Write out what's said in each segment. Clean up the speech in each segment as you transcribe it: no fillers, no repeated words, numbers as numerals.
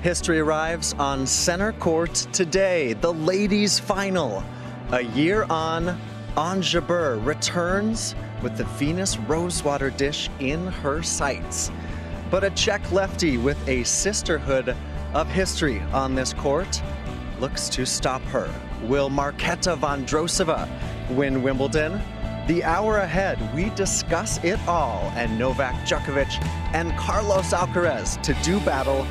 History arrives on center court today, the ladies' final. A year on, Jabeur returns with the Venus Rosewater dish in her sights. But a Czech lefty with a sisterhood of history on this court looks to stop her. Will Marketa Vondrousova win Wimbledon? The hour ahead, we discuss it all, and Novak Djokovic and Carlos Alcaraz to do battle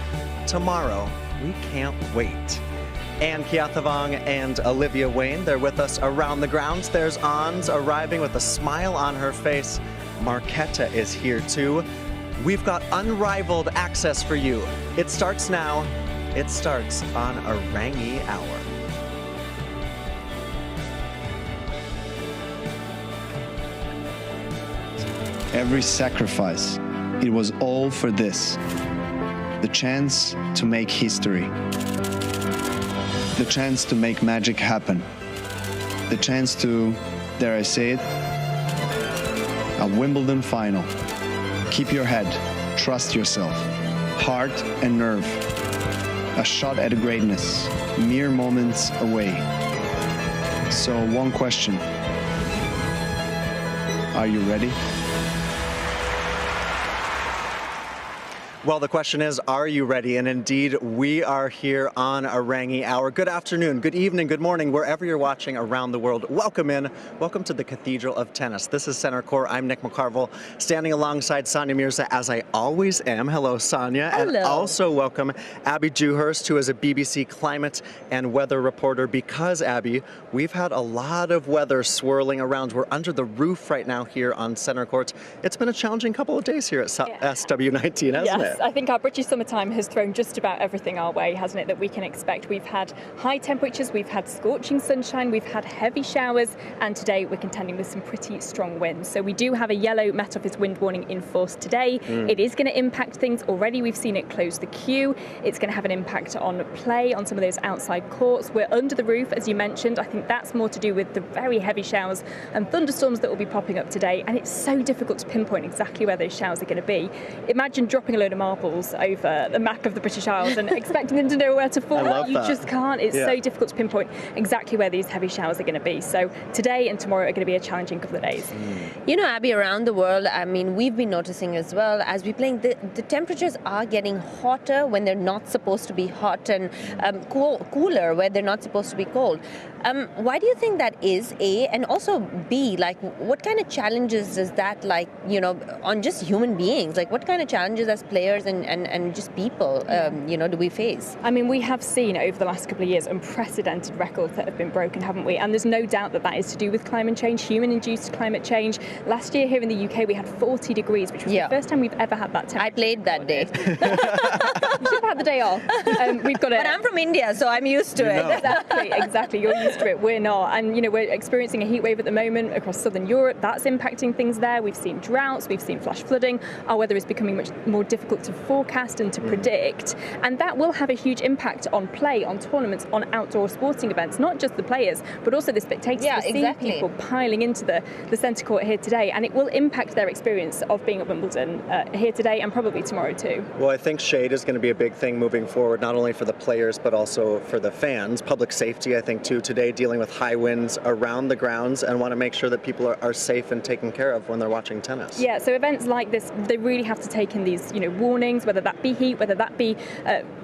tomorrow. We can't wait. Anne Keathavong and Olivia Wayne, they're with us around the grounds. There's Ans arriving with a smile on her face. Marketa is here too. We've got unrivaled access for you. It starts now. It starts on Aorangi Hour. Every sacrifice, it was all for this. The chance to make history. The chance to make magic happen. The chance to, dare I say it, a Wimbledon final. Keep your head, trust yourself, heart and nerve. A shot at greatness, mere moments away. So one question, are you ready? Well, the question is, are you ready? And indeed, we are here on Aorangi Hour. Good afternoon, good evening, good morning, wherever you're watching around the world. Welcome in. Welcome to the Cathedral of Tennis. This is Center Court. I'm Nick McCarville, standing alongside Sonia Mirza, as I always am. Hello, Sonia. Hello. And also welcome Abby Dewhurst, who is a BBC climate and weather reporter. Because, Abby, we've had a lot of weather swirling around. We're under the roof right now here on Center Court. It's been a challenging couple of days here at SW19, hasn't it? I think our British summertime has thrown just about everything our way, hasn't it, that we can expect. We've had high temperatures, we've had scorching sunshine, we've had heavy showers, and today we're contending with some pretty strong winds. So we do have a yellow Met Office wind warning in force today. It is going to impact things already. We've seen it close the queue. It's going to have an impact on play, on some of those outside courts. We're under the roof, as you mentioned. I think that's more to do with the very heavy showers and thunderstorms that will be popping up today, and it's so difficult to pinpoint exactly where those showers are going to be. Imagine dropping a load of marbles over the map of the British Isles and expecting them to know where to fall. You just can't. It's so difficult to pinpoint exactly where these heavy showers are going to be. So today and tomorrow are going to be a challenging couple of days. You know, Abby, around the world, I mean, we've been noticing as well, as we're playing, the temperatures are getting hotter when they're not supposed to be hot, and cooler where they're not supposed to be cold. Why do you think that is, A? And also, B, like, what kind of challenges is that, like, you know, on just human beings? Like, what kind of challenges as players and just people, you know, do we face? I mean, we have seen over the last couple of years unprecedented records that have been broken, haven't we? And there's no doubt that that is to do with climate change, human-induced climate change. Last year here in the UK, we had 40 degrees, which was the first time we've ever had that temperature. I played that day. You should have had the day off. We've got it. But I'm from India, so I'm used to it. Exactly. You're used to it. We're not. And, you know, we're experiencing a heat wave at the moment across southern Europe. That's impacting things there. We've seen droughts. We've seen flash flooding. Our weather is becoming much more difficult to forecast and to predict. And that will have a huge impact on play, on tournaments, on outdoor sporting events, not just the players, but also the spectators. We're seeing people piling into the centre court here today, and it will impact their experience of being at Wimbledon here today and probably tomorrow too. Well, I think shade is going to be a big thing moving forward, not only for the players, but also for the fans. Public safety, I think, too, today, dealing with high winds around the grounds, and want to make sure that people are safe and taken care of when they're watching tennis. Yeah, so events like this, they really have to take in these, you know, warnings, whether that be heat, whether that be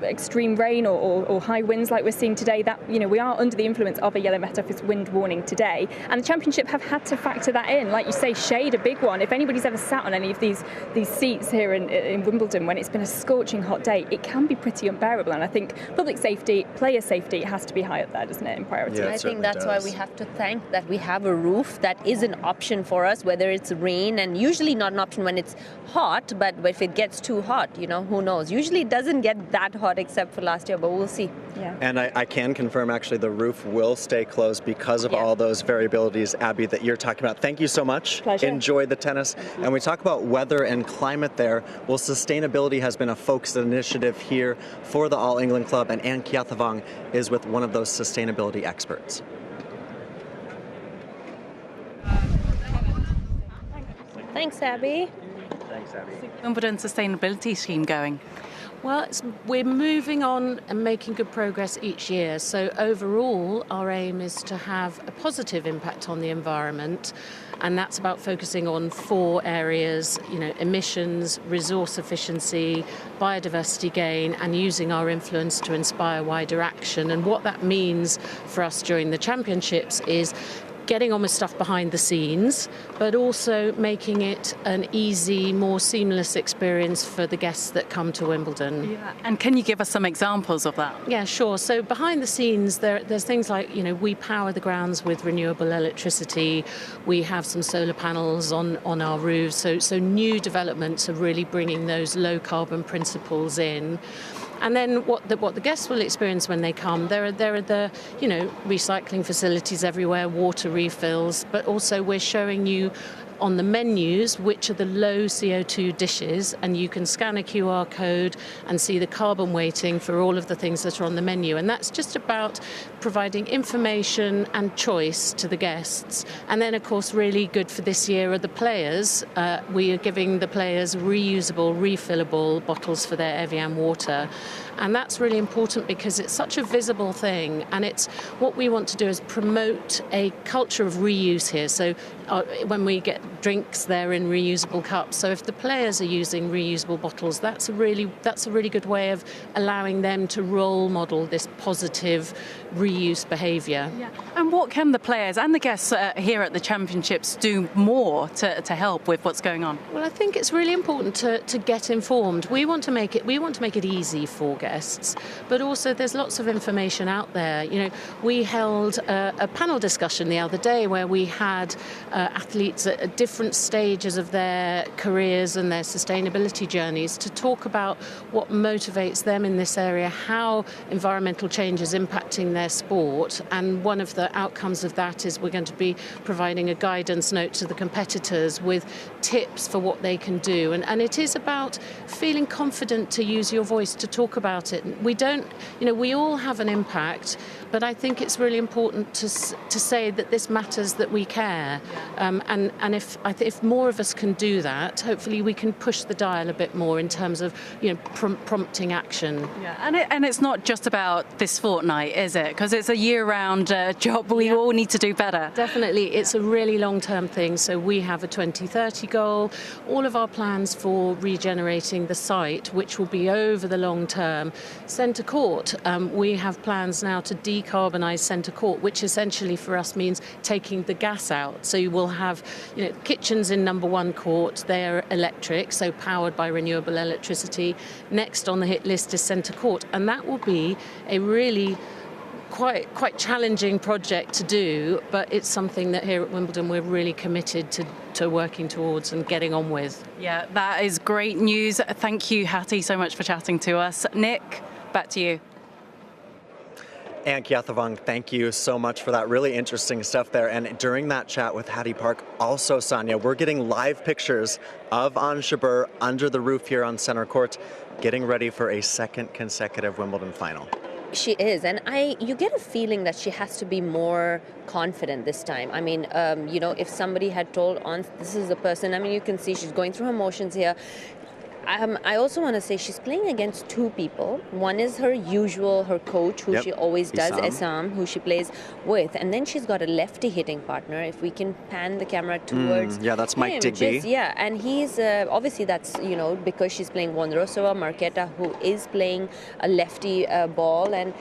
extreme rain or high winds like we're seeing today. That, you know, we are under the influence of a yellow Met Office wind warning today, and the Championship have had to factor that in. Like you say, shade, a big one. If anybody's ever sat on any of these seats here in Wimbledon when it's been a scorching hot day, it can be pretty unbearable. And I think public safety, player safety has to be high up there, doesn't it, in priority? Yeah, I think that's why we have to thank that we have a roof that is an option for us, whether it's rain, and usually not an option when it's hot, but if it gets too hot, you know, who knows? Usually it doesn't get that hot except for last year, but we'll see. Yeah. And I can confirm, actually, the roof will stay closed because of all those variabilities, Abby, that you're talking about. Thank you so much. Pleasure. Enjoy the tennis. And we talk about weather and climate there. Well, sustainability has been a focused initiative here for the All England Club, and Anne Keathavong is with one of those sustainability experts. Thanks, Abby. Thanks, Abby. Wimbledon sustainability scheme going? Well, we're moving on and making good progress each year. So overall, our aim is to have a positive impact on the environment. And that's about focusing on 4 areas, emissions, resource efficiency, biodiversity gain, and using our influence to inspire wider action. And what that means for us during the championships is getting on with stuff behind the scenes, but also making it an easy, more seamless experience for the guests that come to Wimbledon. Yeah. And can you give us some examples of that? Yeah, sure. So behind the scenes, there's things like, we power the grounds with renewable electricity. We have some solar panels on our roofs. So new developments are really bringing those low carbon principles in. And then what the guests will experience when they come, there are the recycling facilities everywhere, water refills, but also we're showing you on the menus which are the low CO2 dishes, and you can scan a QR code and see the carbon weighting for all of the things that are on the menu. And that's just about providing information and choice to the guests. And then, of course, really good for this year are the players. We are giving the players reusable, refillable bottles for their Evian water. And that's really important because it's such a visible thing. And it's what we want to do is promote a culture of reuse here. So when we get drinks, they're in reusable cups. So if the players are using reusable bottles, that's a really good way of allowing them to role model this positive reuse behaviour. Yeah. And what can the players and the guests here at the championships do more to help with what's going on? Well, I think it's really important to get informed. We want to make it easy for guests, but also there's lots of information out there. We held a panel discussion the other day where we had athletes at different stages of their careers and their sustainability journeys to talk about what motivates them in this area, how environmental change is impacting their sport. And one of the outcomes of that is we're going to be providing a guidance note to the competitors with tips for what they can do. And it is about feeling confident to use your voice to talk about it. We all have an impact, but I think it's really important to say that this matters, that we care. And if more of us can do that, hopefully we can push the dial a bit more in terms of prompting action. Yeah, and it's not just about this fortnight, is it? Because it's a year-round job. We all need to do better. Definitely, it's a really long-term thing. So we have a 2030 goal. All of our plans for regenerating the site, which will be over the long term. Centre Court, we have plans now to decarbonise Centre Court, which essentially for us means taking the gas out. So you will have, kitchens in number 1 court. They're electric, so powered by renewable electricity. Next on the hit list is Centre Court, and that will be a really quite challenging project to do, but it's something that here at Wimbledon we're really committed to working towards and getting on with. Yeah, that is great news. Thank you, Hattie, so much for chatting to us. Nick, back to you. And Kyathawang, thank you so much for that really interesting stuff there. And during that chat with Hattie Park, also Sonia, we're getting live pictures of Jabeur under the roof here on Centre Court, getting ready for a second consecutive Wimbledon final. She is, and you get a feeling that she has to be more confident this time. I mean, if somebody had told this is the person, you can see she's going through her motions here. I also want to say she's playing against 2 people. One is her coach, who she always does, Essam, who she plays with. And then she's got a lefty hitting partner. If we can pan the camera towards that's Mike Digby. And he's, obviously that's, because she's playing Vondrousova, Marketa, who is playing a lefty ball. And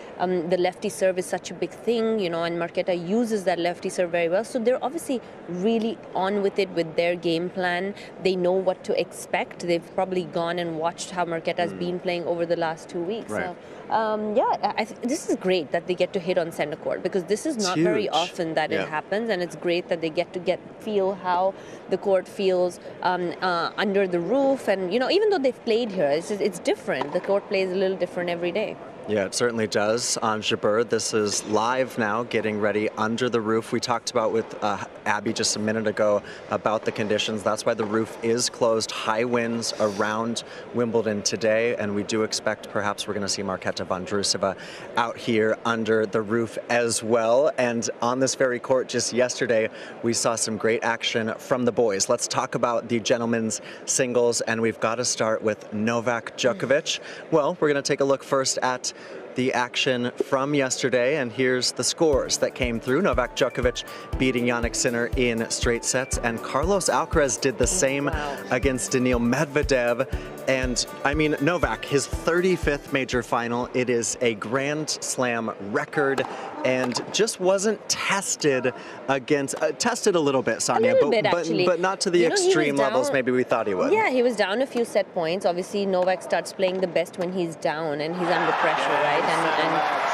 the lefty serve is such a big thing, and Marketa uses that lefty serve very well. So they're obviously really on with it with their game plan. They know what to expect. They've probably gone and watched how Marketa's been playing over the last 2 weeks. Right. So, this is great that they get to hit on Centre Court, because this is not very often that it happens, and it's great that they get to feel how the court feels under the roof. And even though they've played here, it's different. The court plays a little different every day. Yeah, it certainly does. On Jabeur, this is live now, getting ready under the roof. We talked about with Abby just a minute ago about the conditions. That's why the roof is closed. High winds around Wimbledon today, and we do expect perhaps we're going to see Marketa Vondrousova out here under the roof as well. And on this very court just yesterday, we saw some great action from the boys. Let's talk about the gentlemen's singles, and we've got to start with Novak Djokovic. Well, we're going to take a look first at the action from yesterday, and here's the scores that came through. Novak Djokovic beating Jannik Sinner in straight sets, and Carlos Alcaraz did the same against Daniil Medvedev. And I mean, Novak, his 35th major final. It is a Grand Slam record, and just wasn't tested against, tested a little bit, Sonia, but not to the extreme levels maybe we thought he would. Yeah, he was down a few set points. Obviously, Novak starts playing the best when he's down and he's under pressure, right? And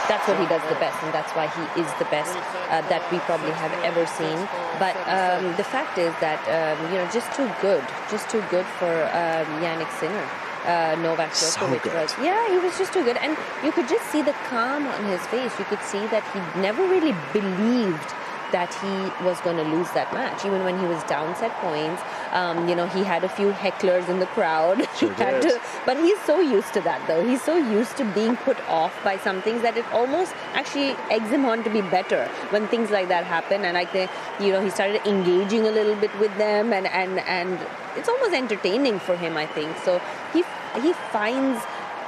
that's what he does the best, and that's why he is the best that we probably have ever seen. But the fact is that, just too good for Jannik Sinner. Novak Djokovic was. Yeah, he was just too good. And you could just see the calm on his face. You could see that he never really believed that he was going to lose that match, even when he was down set points. He had a few hecklers in the crowd. But he's so used to that, though. He's so used to being put off by some things that it almost actually eggs him on to be better when things like that happen. And he started engaging a little bit with them, and it's almost entertaining for him, I think. So he finds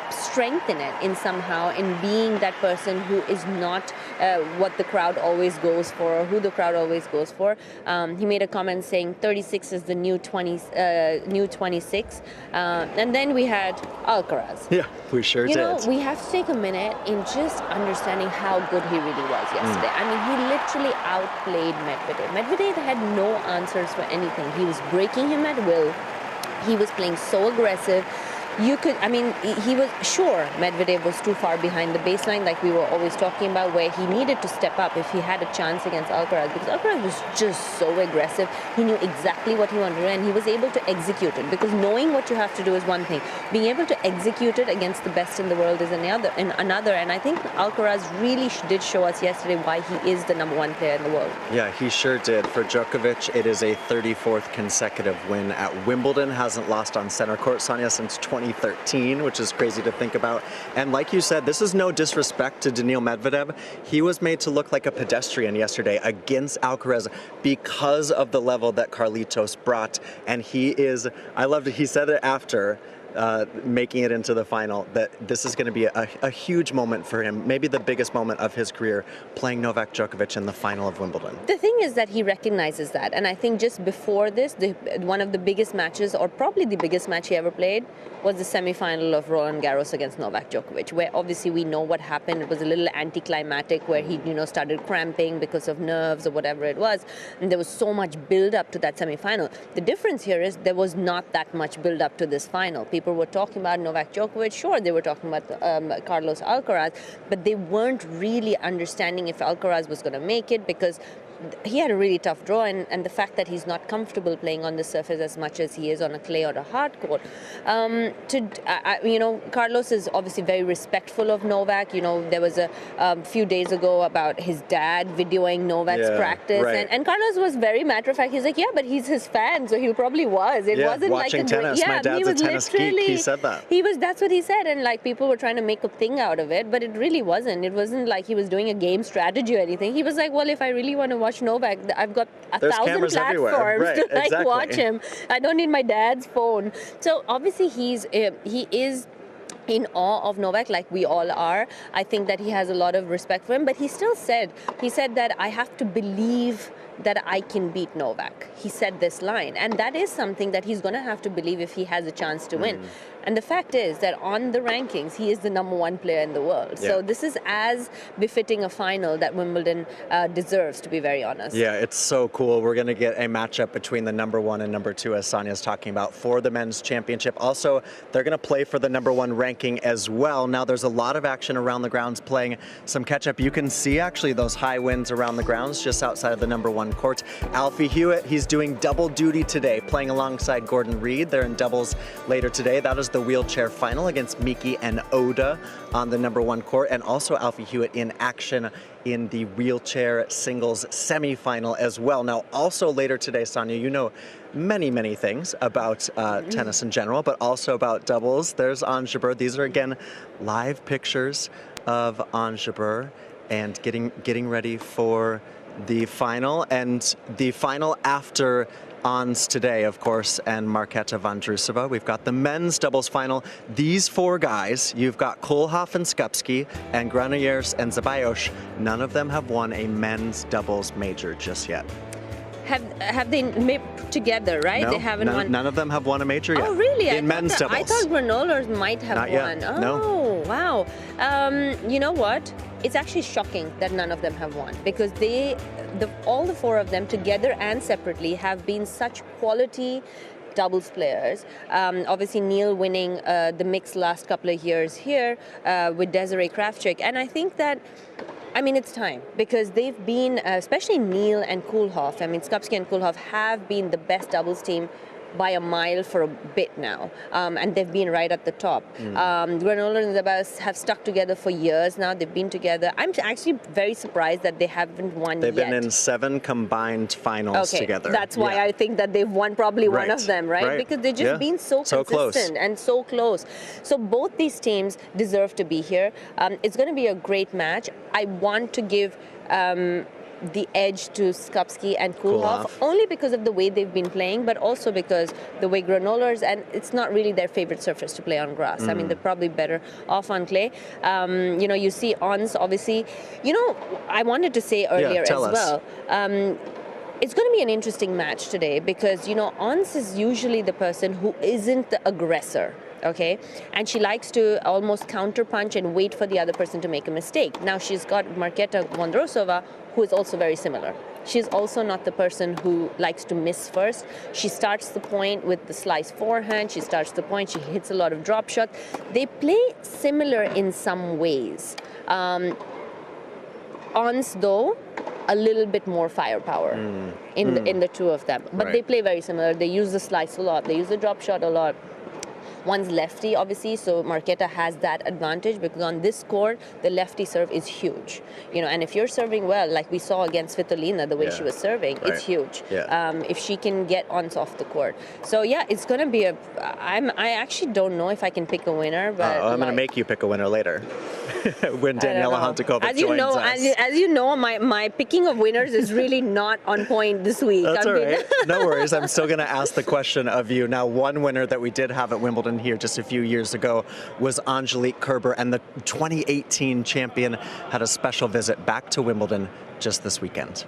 strength in it, in being that person who is not what the crowd always goes for, or who the crowd always goes for. He made a comment saying 36 is the new 26, and then we had Alcaraz. Yeah, we sure did. We have to take a minute in just understanding how good he really was yesterday. I mean, he literally outplayed Medvedev. Medvedev had no answers for anything. He was breaking him at will. He was playing so aggressive. He was sure Medvedev was too far behind the baseline, like we were always talking about, where he needed to step up if he had a chance against Alcaraz, because Alcaraz was just so aggressive. He knew exactly what he wanted to do, and he was able to execute it, because knowing what you have to do is one thing. Being able to execute it against the best in the world is another. And I think Alcaraz really did show us yesterday why he is the #1 player in the world. Yeah, he sure did. For Djokovic, it is a 34th consecutive win at Wimbledon. Hasn't lost on center court, Sonia, since 2013, which is crazy to think about. And like you said, this is no disrespect to Daniil Medvedev. He was made to look like a pedestrian yesterday against Alcaraz because of the level that Carlitos brought. And I loved it, he said it after making it into the final, that this is going to be a huge moment for him, maybe the biggest moment of his career, playing Novak Djokovic in the final of Wimbledon. The thing is that he recognizes that, and I think just before this, one of the biggest matches, or probably the biggest match he ever played, was the semi-final of Roland Garros against Novak Djokovic, where obviously we know what happened. It was a little anticlimactic, where he started cramping because of nerves or whatever it was, and there was so much build-up to that semi-final. The difference here is there was not that much build-up to this final. People were talking about Novak Djokovic, sure, they were talking about Carlos Alcaraz, but they weren't really understanding if Alcaraz was going to make it, because he had a really tough draw, and the fact that he's not comfortable playing on the surface as much as he is on a clay or a hard court. Carlos is obviously very respectful of Novak. There was a few days ago about his dad videoing Novak's practice, right. and Carlos was very matter of fact. He's like, yeah, but he's his fan, so he probably was. It wasn't watching like tennis. My dad's a tennis geek. He said that. That's what he said, and like people were trying to make a thing out of it, but it really wasn't. It wasn't like he was doing a game strategy or anything. He was like, well, if I really want to watch Novak, I've got 1,000 platforms to watch him. I don't need my dad's phone. So obviously he is in awe of Novak, like we all are. I think that he has a lot of respect for him, but he said that I have to believe that I can beat Novak. He said this line, and that is something that he's going to have to believe if he has a chance to win. And the fact is that on the rankings, he is the #1 player in the world. So this is as befitting a final that Wimbledon deserves, to be very honest. Yeah, it's so cool. We're going to get a matchup between the #1 and #2, as Sonia's talking about, for the men's championship. Also, they're going to play for the #1 ranking as well. Now, there's a lot of action around the grounds, playing some catch-up. You can see actually those high winds around the grounds just outside of the #1 one court. Alfie Hewitt, he's doing double duty today, playing alongside Gordon Reed. They're in doubles later today. That is the wheelchair final against Miki and Oda on the number one court, and also Alfie Hewitt in action in the wheelchair singles semifinal as well. Now, also later today, Sonia, you know many things about tennis in general, but also about doubles. There's Aorangi Jabeur. These are, again, live pictures of Aorangi Jabeur and getting ready for the final. And the final after Ons today, of course, and Marketa Vondrousova. We've got the men's doubles final. These four guys, you've got Koolhof and Skupski and Granollers and Zabayos. None of them have won a men's doubles major just yet. Have they made together, right? No, they haven't won. None of them have won a major yet. Oh, really? In men's doubles. I thought Granollers might have Not won. yet. Oh, No. wow. You know what? It's actually shocking that none of them have won, because all the four of them together and separately have been such quality doubles players. Obviously, Neil winning the mix last couple of years here with Desiree Kravchuk. And I think that, I mean, it's time, because they've been, especially Neil and Koolhof, I mean, Skupski and Koolhof have been the best doubles team by a mile for a bit now, and they've been right at the top. Granollers and Zabayos have stuck together for years now. They've been together. I'm actually very surprised that they haven't won They've yet. been in 7 combined finals together. That's why I think that they've won probably one of them, right? Because they've just been so consistent and so close. So both these teams deserve to be here. It's going to be a great match. I want to give the edge to Skupski and Koolhof, only because of the way they've been playing, but also because the way Granollers, and it's not really their favorite surface to play on grass. I mean, they're probably better off on clay. You know, you see Ons, obviously. You know, I wanted to say earlier as well, it's going to be an interesting match today, because, you know, Ons is usually the person who isn't the aggressor. Okay, and she likes to almost counterpunch and wait for the other person to make a mistake. Now she's got Marketa Vondrousova, who is also very similar. She's also not the person who likes to miss first. She starts the point with the slice forehand. She starts the point. She hits a lot of drop shots. They play similar in some ways. Ons, though, a little bit more firepower in the two of them. But they play very similar. They use the slice a lot. They use the drop shot a lot. One's lefty, obviously, so Marketa has that advantage, because on this court, the lefty serve is huge. You know, and if you're serving well, like we saw against Svitolina, the way she was serving, it's huge. If she can get Ons off the court. So yeah, it's going to be I actually don't know if I can pick a winner, but I'm going to make you pick a winner later. When Daniela Hantukovic joins us. As you know, my picking of winners is really not on point this week. That's all right. No worries. I'm still going to ask the question of you. Now, one winner that we did have at Wimbledon here just a few years ago was Angelique Kerber, and the 2018 champion had a special visit back to Wimbledon just this weekend.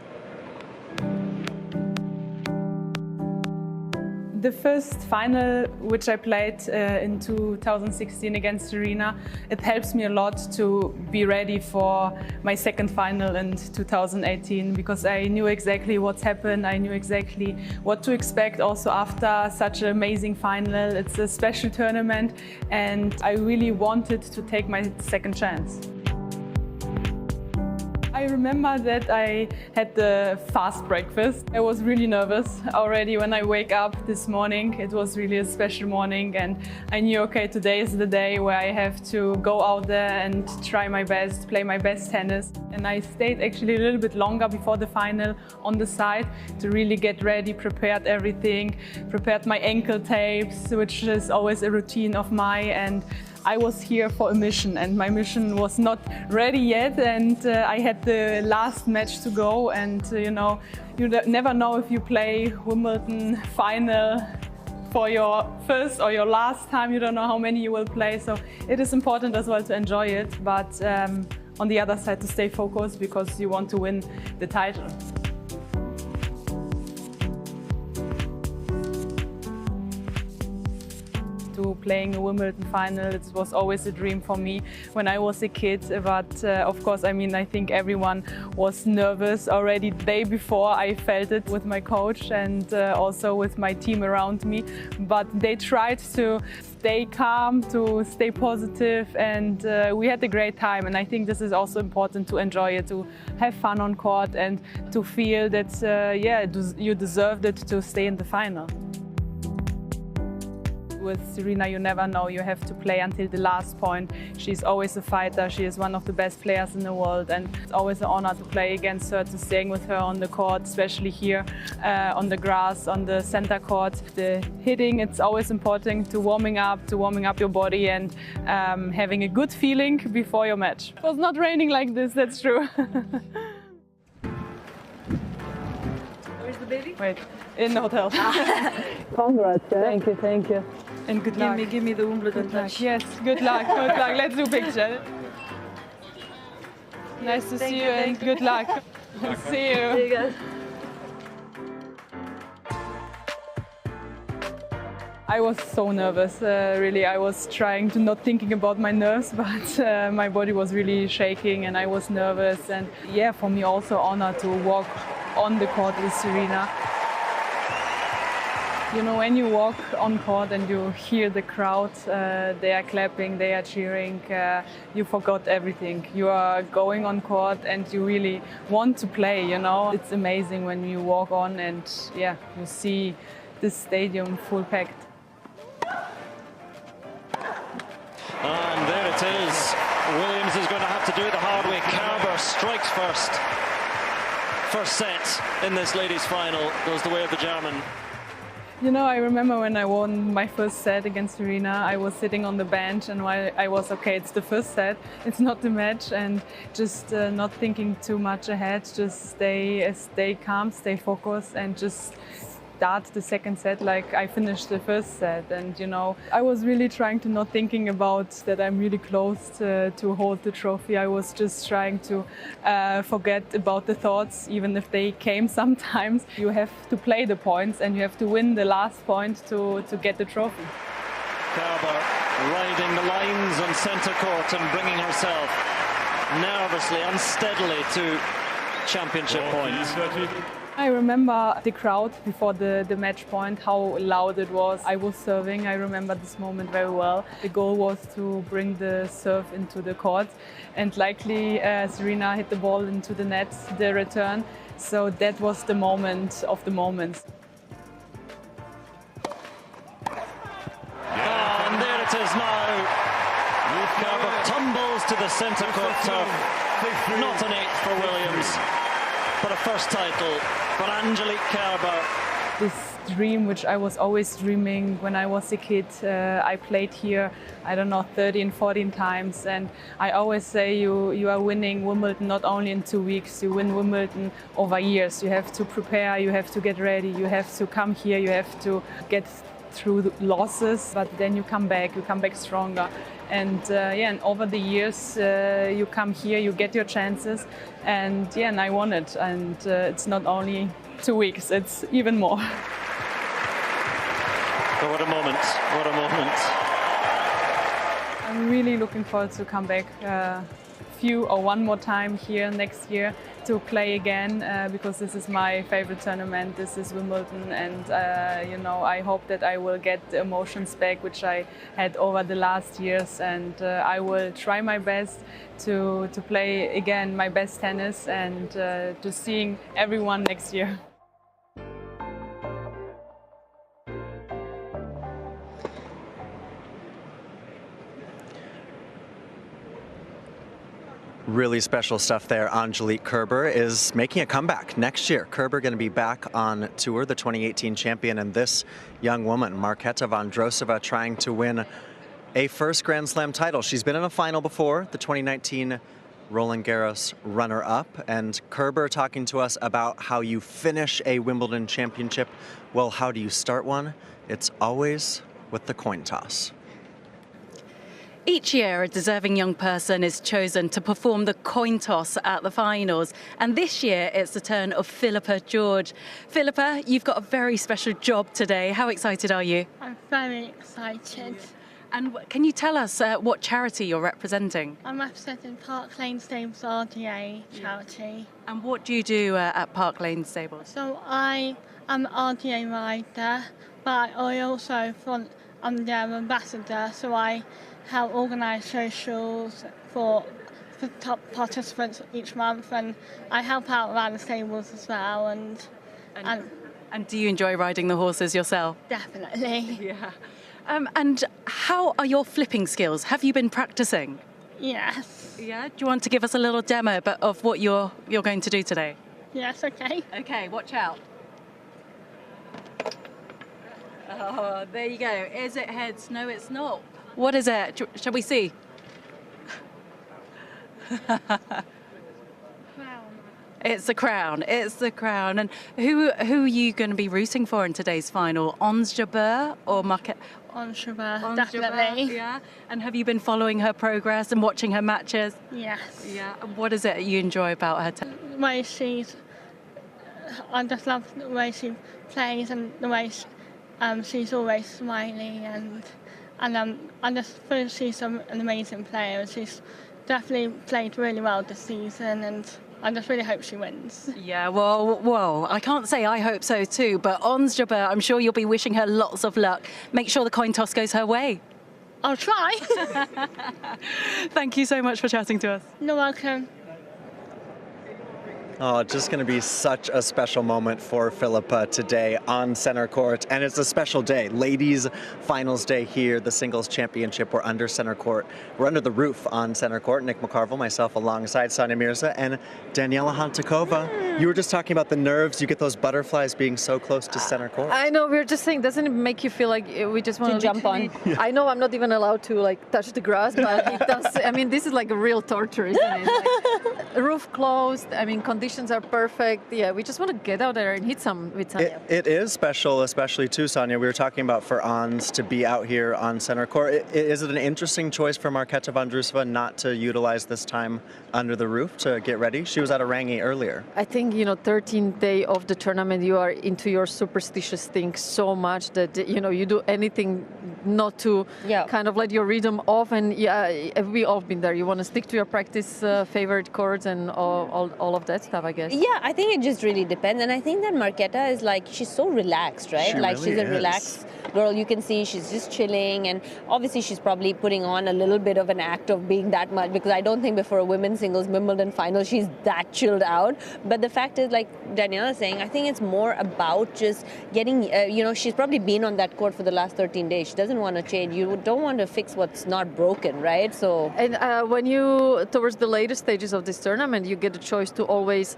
The first final, which I played in 2016 against Serena, it helps me a lot to be ready for my second final in 2018, because I knew exactly what's happened. I knew exactly what to expect also after such an amazing final. It's a special tournament, and I really wanted to take my second chance. I remember that I had the fast breakfast. I was really nervous already when I wake up this morning. It was really a special morning, and I knew, okay, today is the day where I have to go out there and try my best, play my best tennis. And I stayed actually a little bit longer before the final on the side to really get ready, prepared everything, prepared my ankle tapes, which is always a routine of mine. And I was here for a mission, and my mission was not ready yet, and I had the last match to go. And you know, you never know if you play Wimbledon final for your first or your last time. You don't know how many you will play, so it is important as well to enjoy it, but on the other side to stay focused, because you want to win the title. to playing a Wimbledon final. It was always a dream for me when I was a kid, but of course, I mean, I think everyone was nervous already the day before. I felt it with my coach and also with my team around me, but they tried to stay calm, to stay positive, and we had a great time. And I think this is also important, to enjoy it, to have fun on court and to feel that you deserved it to stay in the final. With Serena, you never know, you have to play until the last point. She's always a fighter, she is one of the best players in the world, and it's always an honor to play against her, to staying with her on the court, especially here on the grass, on the center court. The hitting, it's always important, to warming up your body and having a good feeling before your match. It was not raining like this, that's true. Where's the baby? Wait, in the hotel. Congrats, Thank you, thank you. And good luck. Give me the Wimbledon touch. Yes, good luck, good luck. Let's do a picture. Nice to see you and good luck. See you. See you guys. I was so nervous, really. I was trying to not thinking about my nerves, but my body was really shaking and I was nervous. And yeah, for me also honor to walk on the court with Serena. You know, when you walk on court and you hear the crowd, they are clapping, they are cheering, you forgot everything. You are going on court and you really want to play, you know. It's amazing when you walk on and yeah, you see this stadium full packed. And there it is. Williams is going to have to do it the hard way. Kerber strikes first. First set in this ladies' final goes the way of the German. You know, I remember when I won my first set against Serena, I was sitting on the bench and I was okay, it's the first set, it's not the match, and just not thinking too much ahead, just stay calm, stay focused and just start the second set like I finished the first set. And you know, I was really trying to not thinking about that I'm really close to hold the trophy. I was just trying to forget about the thoughts, even if they came sometimes. You have to play the points and you have to win the last point to get the trophy. Kerber riding the lines on centre court and bringing herself nervously, unsteadily to championship points. I remember the crowd before the match point, how loud it was. I was serving, I remember this moment very well. The goal was to bring the serve into the court and likely Serena hit the ball into the net, the return. So that was the moment of the moments. And there it is now. Kerber tumbles to the centre court turf. Not an eighth for Williams, but a first title for Angelique Kerber. This dream, which I was always dreaming when I was a kid, I played here, I don't know, 13, 14 times. And I always say you are winning Wimbledon not only in 2 weeks, you win Wimbledon over years. You have to prepare, you have to get ready, you have to come here, you have to get through the losses, but then you come back stronger. And and over the years, you come here, you get your chances, and and I won it. And it's not only 2 weeks, it's even more. Oh, what a moment, what a moment. I'm really looking forward to come back one more time here next year to play again, because this is my favorite tournament. This is Wimbledon, and I hope that I will get the emotions back which I had over the last years, and I will try my best to play again my best tennis and to seeing everyone next year. Really special stuff there. Angelique Kerber is making a comeback next year. Kerber going to be back on tour, the 2018 champion, and this young woman, Marketa Vondrousova, trying to win a first Grand Slam title. She's been in a final before, the 2019 Roland Garros runner-up, and Kerber talking to us about how you finish a Wimbledon championship. Well, how do you start one? It's always with the coin toss. Each year, a deserving young person is chosen to perform the coin toss at the finals. And this year, it's the turn of Philippa George. Philippa, you've got a very special job today. How excited are you? I'm very excited. And can you tell us what charity you're representing? I'm representing Park Lane Stables RDA charity. And what do you do at Park Lane Stables? So I am an RDA rider, but I also I'm their ambassador, so I help organise socials for top participants each month, and I help out around the stables as well. And do you enjoy riding the horses yourself? Definitely. Yeah. And how are your flipping skills? Have you been practicing? Yes. Yeah. Do you want to give us a little demo of what you're going to do today? Yes. Okay. Okay. Watch out. Oh, there you go. Is it heads? No, it's not. What is it? Shall we see? It's the crown. It's the crown. And who are you going to be rooting for in today's final? Jabeur or Market? Jabeur, definitely. Yeah. And have you been following her progress and watching her matches? Yes. Yeah. And what is it you enjoy about her? The way I just love the way she plays and the way she's always smiling, and I just feel she's an amazing player. She's definitely played really well this season, and I just really hope she wins. Yeah, well, I can't say I hope so too, but Jabeur, I'm sure you'll be wishing her lots of luck. Make sure the coin toss goes her way. I'll try. Thank you so much for chatting to us. You're welcome. Oh, just going to be such a special moment for Philippa today on center court. And it's a special day. Ladies finals day here, the singles championship. We're under center court. We're under the roof on center court. Nick McCarville, myself, alongside Sonia Mirza and Daniela Hantakova. You were just talking about the nerves. You get those butterflies being so close to center court. I know, we were just saying, doesn't it make you feel like we just want to jump on? I know I'm not even allowed to touch the grass, but it does. I mean, this is like a real torture, isn't it? Like, roof closed. I mean, conditions are perfect. Yeah, we just want to get out there and hit some with Sonia. It is special, especially too, Sonia. We were talking about for Ons to be out here on center court. Is it an interesting choice for Marketa Vondrousova not to utilize this time under the roof to get ready? She was at Aorangi earlier. I think, 13th day of the tournament, you are into your superstitious things so much that, you do anything not to kind of let your rhythm off. And we all been there. You want to stick to your practice favorite chords and all of that stuff, I guess. Yeah, I think it just really depends. And I think that Marketa is she's so relaxed, right? She's a relaxed girl. You can see she's just chilling. And obviously she's probably putting on a little bit of an act of being that much, because I don't think before a women's singles Wimbledon final she's that chilled out. But the fact is, like Daniela is saying, I think it's more about just getting, she's probably been on that court for the last 13 days. She doesn't want to change. You don't want to fix what's not broken, right? So. And when you, towards the later stages of this tournament, you get a choice to always,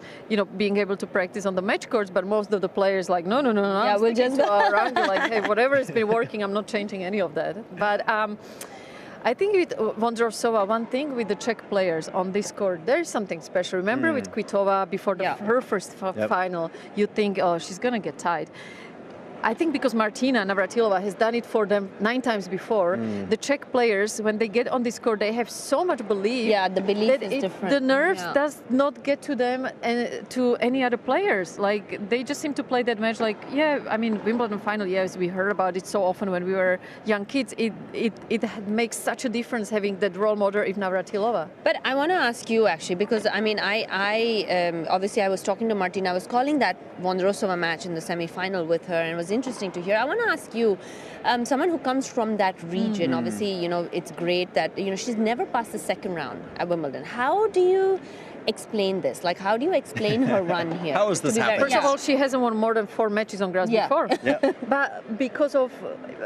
being able to practice on the match courts, but most of the players no. Yeah, we'll just go around hey, whatever has been working, I'm not changing any of that. But I think with Vondrousova, one thing with the Czech players on this court, there is something special. Remember with Kvitova before her first final, you think, oh, she's going to get tied. I think because Martina Navratilova has done it for them 9 times before, the Czech players, when they get on this court, they have so much belief. Yeah, the belief is different. The nerves does not get to them and to any other players. Like, they just seem to play that match Wimbledon final, as we heard about it so often when we were young kids, it makes such a difference having that role model of Navratilova. But I want to ask you, actually, because, I obviously I was talking to Martina, I was calling that Vondrousova match in the semi-final with her, and it was interesting to hear. I want to ask you, someone who comes from that region, obviously, it's great that, she's never passed the second round at Wimbledon. How do you explain this? Like, how do you explain her run here? How is this happening? First of all, she hasn't won more than 4 matches on grass before. Yeah. But because of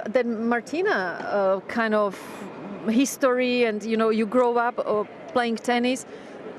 that Martina kind of history and, you grow up playing tennis,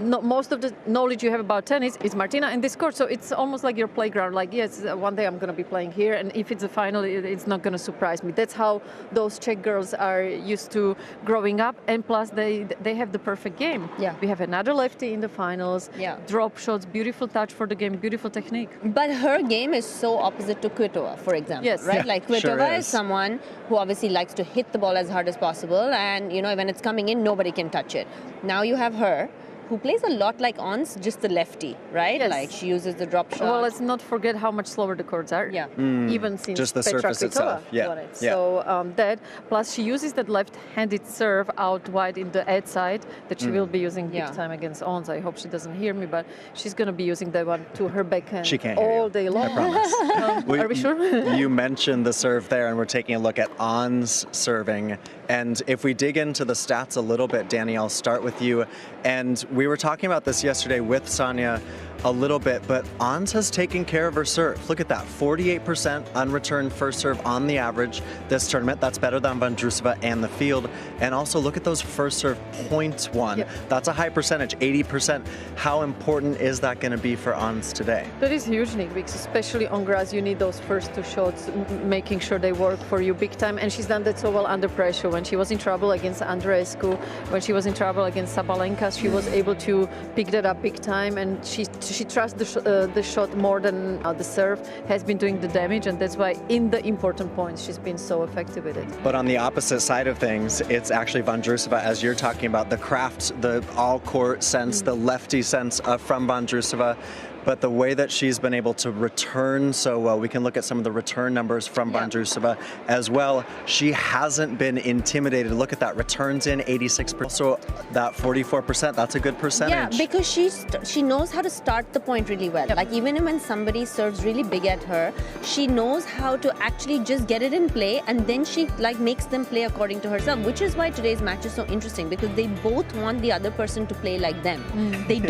most of the knowledge you have about tennis is Martina in this court. So it's almost like your playground. Like, yes, one day I'm going to be playing here, and if it's a final, it's not going to surprise me. That's how those Czech girls are used to growing up, and plus they have the perfect game. Yeah. We have another lefty in the finals. Yeah. Drop shots, beautiful touch for the game, beautiful technique. But her game is so opposite to Kvitova, for example. Yes. Right? Yeah, Like Kvitova sure is someone who obviously likes to hit the ball as hard as possible, and when it's coming in, nobody can touch it. Now you have her, who plays a lot like Ons, just the lefty, right? Yes. Like she uses the drop shot. Well, let's not forget how much slower the courts are. Yeah. Even since Just the Petra surface Kvitova itself. Yeah. won it. Yeah. So that, plus she uses that left-handed serve out wide in the edge side that she will be using big time against Ons. I hope she doesn't hear me, but she's going to be using that one to her backhand She can't hear all you. day long. I promise. Are we sure? You mentioned the serve there, and we're taking a look at On's serving. And if we dig into the stats a little bit, Danny, I'll start with you. And we were talking about this yesterday with Sonia a little bit, but Ons has taken care of her serve. Look at that, 48% unreturned first serve on the average this tournament. That's better than Vondrousova and the field. And also look at those first serve points won. Yep. That's a high percentage, 80%. How important is that going to be for Ons today? That is huge, Nick, because especially on grass, you need those first two shots, making sure they work for you big time. And she's done that so well under pressure. When she was in trouble against Andreescu, when she was in trouble against Sabalenka, she was able to pick that up big time. And she trusts the shot more than the serve has been doing the damage. And that's why in the important points, she's been so effective with it. But on the opposite side of things, it's actually Vondrousova, as you're talking about, the craft, the all-court sense, the lefty sense from Vondrousova. But the way that she's been able to return so well, we can look at some of the return numbers from Vondrousova as well. She hasn't been intimidated. Look at that, returns in 86%. So that 44%, that's a good percentage. Yeah, because she knows how to start the point really well. Like even when somebody serves really big at her, she knows how to actually just get it in play, and then she makes them play according to herself, which is why today's match is so interesting, because they both want the other person to play like them. They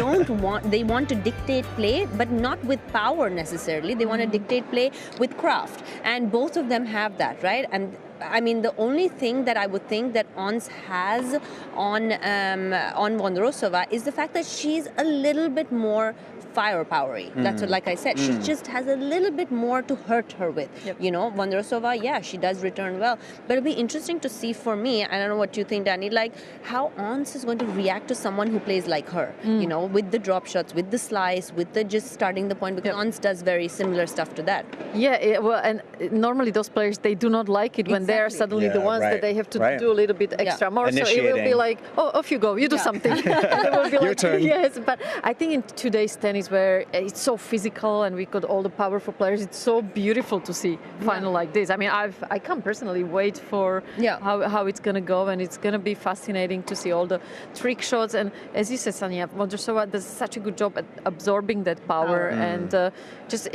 want to dictate play, but not with power necessarily. They want to dictate play with craft, and both of them have that, right? And I mean, the only thing that I would think that Ons has on Vondrousova is the fact that she's a little bit more firepowery. That's what, like I said, she just has a little bit more to hurt her with. Vondrousova, yeah, she does return well, but it'll be interesting to see for me. I don't know what you think, Danny, like how Ons is going to react to someone who plays like her. With the drop shots, with the slice, with the just starting the point, because Ons does very similar stuff to that. Yeah, well, and normally those players, they do not like it when they're suddenly the ones that they have to do a little bit extra more. Initiating. So it will be like, oh, off you go, you do something. And it will be Your like, turn. Yes, but I think in today's tennis, where it's so physical and we got all the powerful players, it's so beautiful to see final like this. I mean, I can't personally wait for how it's going to go, and it's going to be fascinating to see all the trick shots. And as you said, Sania, Vondrousova does such a good job at absorbing that power, and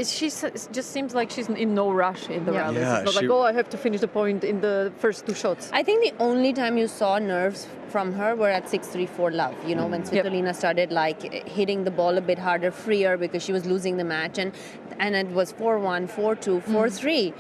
she just seems like she's in no rush in the rallies. It's not like, oh, I have to finish the point in the first two shots. I think the only time you saw nerves from her were at 6-3 love, when Svitolina started hitting the ball a bit harder, freer, because she was losing the match, and it was 4-1, 4-2, 4-3.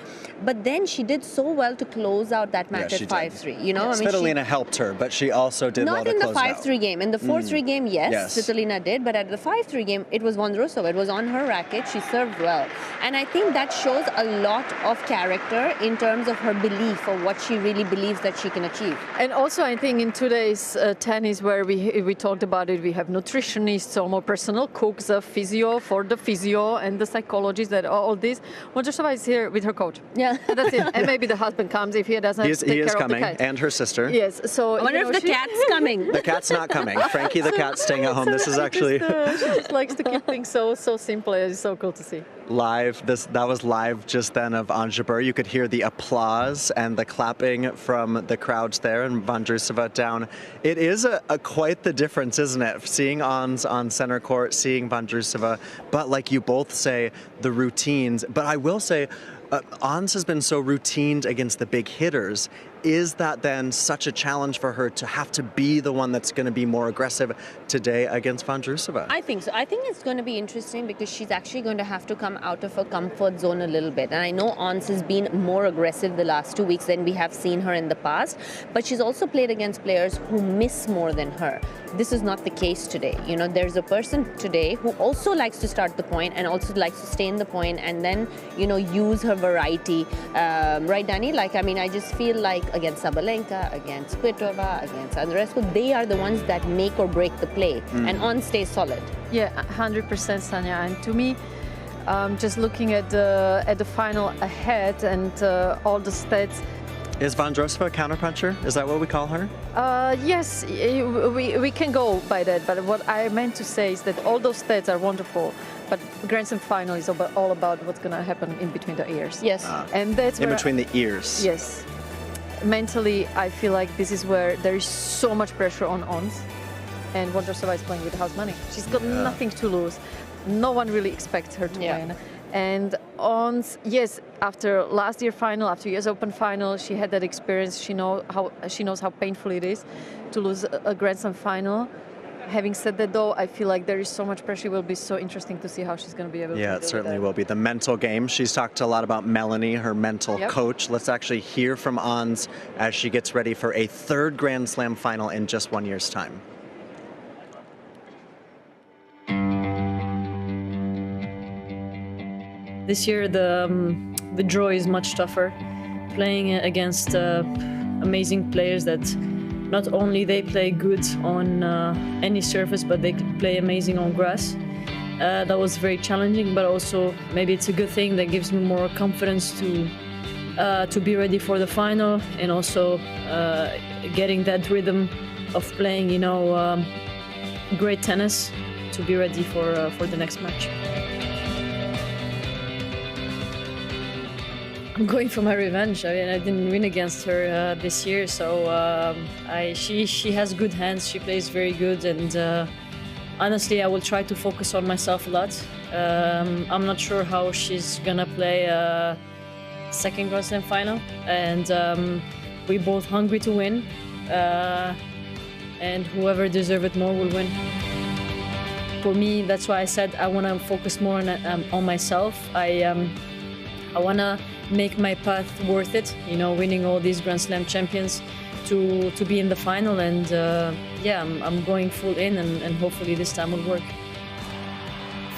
But then she did so well to close out that match at 5-3. Svitolina helped her, but she also did well to close Not in the 5-3 game. In the 4-3 game, yes, Svitolina did, but at the 5-3 game, it was Vondrousova. It was on her racket. She served well. And I think that shows a lot of character in terms of her belief of what she really believes that she can achieve. And also, I think in today's tennis, where we talked about it, we have nutritionists, almost personal cooks, a physio for the physio, and the psychologists, that all this. Vondrousova is here with her coach. Yeah. That's it. And maybe the husband comes if he doesn't take He is care coming, of the cat. and her sister. Yes. So I wonder if the cat's coming. The cat's not coming. Frankie the cat's staying at home. This is actually she just likes to keep things so simple. It's so cool to see. Live. That was live just then of Jabeur. You could hear the applause and the clapping from the crowds there, and Vondrousova down. It is a quite the difference, isn't it? Seeing Ons on center court, seeing Vondrousova, but like you both say, the routines. But I will say, Ons has been so routined against the big hitters. Is that then such a challenge for her to have to be the one that's going to be more aggressive today against Vondrousova? I think so. I think it's going to be interesting because she's actually going to have to come out of her comfort zone a little bit. And I know Ons has been more aggressive the last 2 weeks than we have seen her in the past, but she's also played against players who miss more than her. This is not the case today. You know, there's a person today who also likes to start the point and also likes to stay in the point and then, you know, use her variety. Right, Dani? Like, I mean, I just feel like against Sabalenka, against Kvitova, against Andreescu, they are the ones that make or break the play. And Ons stays solid. Yeah, 100%, Sanya. And to me, just looking at the final ahead and all the stats. Is Vondrousova a counterpuncher? Is that what we call her? Yes, we can go by that. But what I meant to say is that all those stats are wonderful, but Grand Slam final is all about what's going to happen in between the ears. Yes. And that's in between the ears. Yes. Mentally, I feel like this is where there is so much pressure on Ons. And Vondrousova is playing with house money. She's got nothing to lose. No one really expects her to win. And Ons, yes, after last year final, after US Open final, she had that experience. She knows how painful it is to lose a Grand Slam final. Having said that, though, I feel like there is so much pressure. It will be so interesting to see how she's going to be able to do it. Yeah, it certainly will be. The mental game. She's talked a lot about Melanie, her mental coach. Let's actually hear from Ons as she gets ready for a third Grand Slam final in just 1 year's time. This year the draw is much tougher. Playing against amazing players that not only they play good on any surface, but they play amazing on grass. That was very challenging, but also maybe it's a good thing that gives me more confidence to be ready for the final and also getting that rhythm of playing, you know, great tennis to be ready for the next match. I'm going for my revenge. I mean, I didn't win against her this year, so she has good hands. She plays very good, and honestly, I will try to focus on myself a lot. I'm not sure how she's gonna play second Grand Slam final, and we're both hungry to win, and whoever deserves it more will win. For me, that's why I said I want to focus more on myself. I want to make my path worth it, you know, winning all these Grand Slam champions to be in the final, and yeah, I'm going full in, and hopefully this time will work.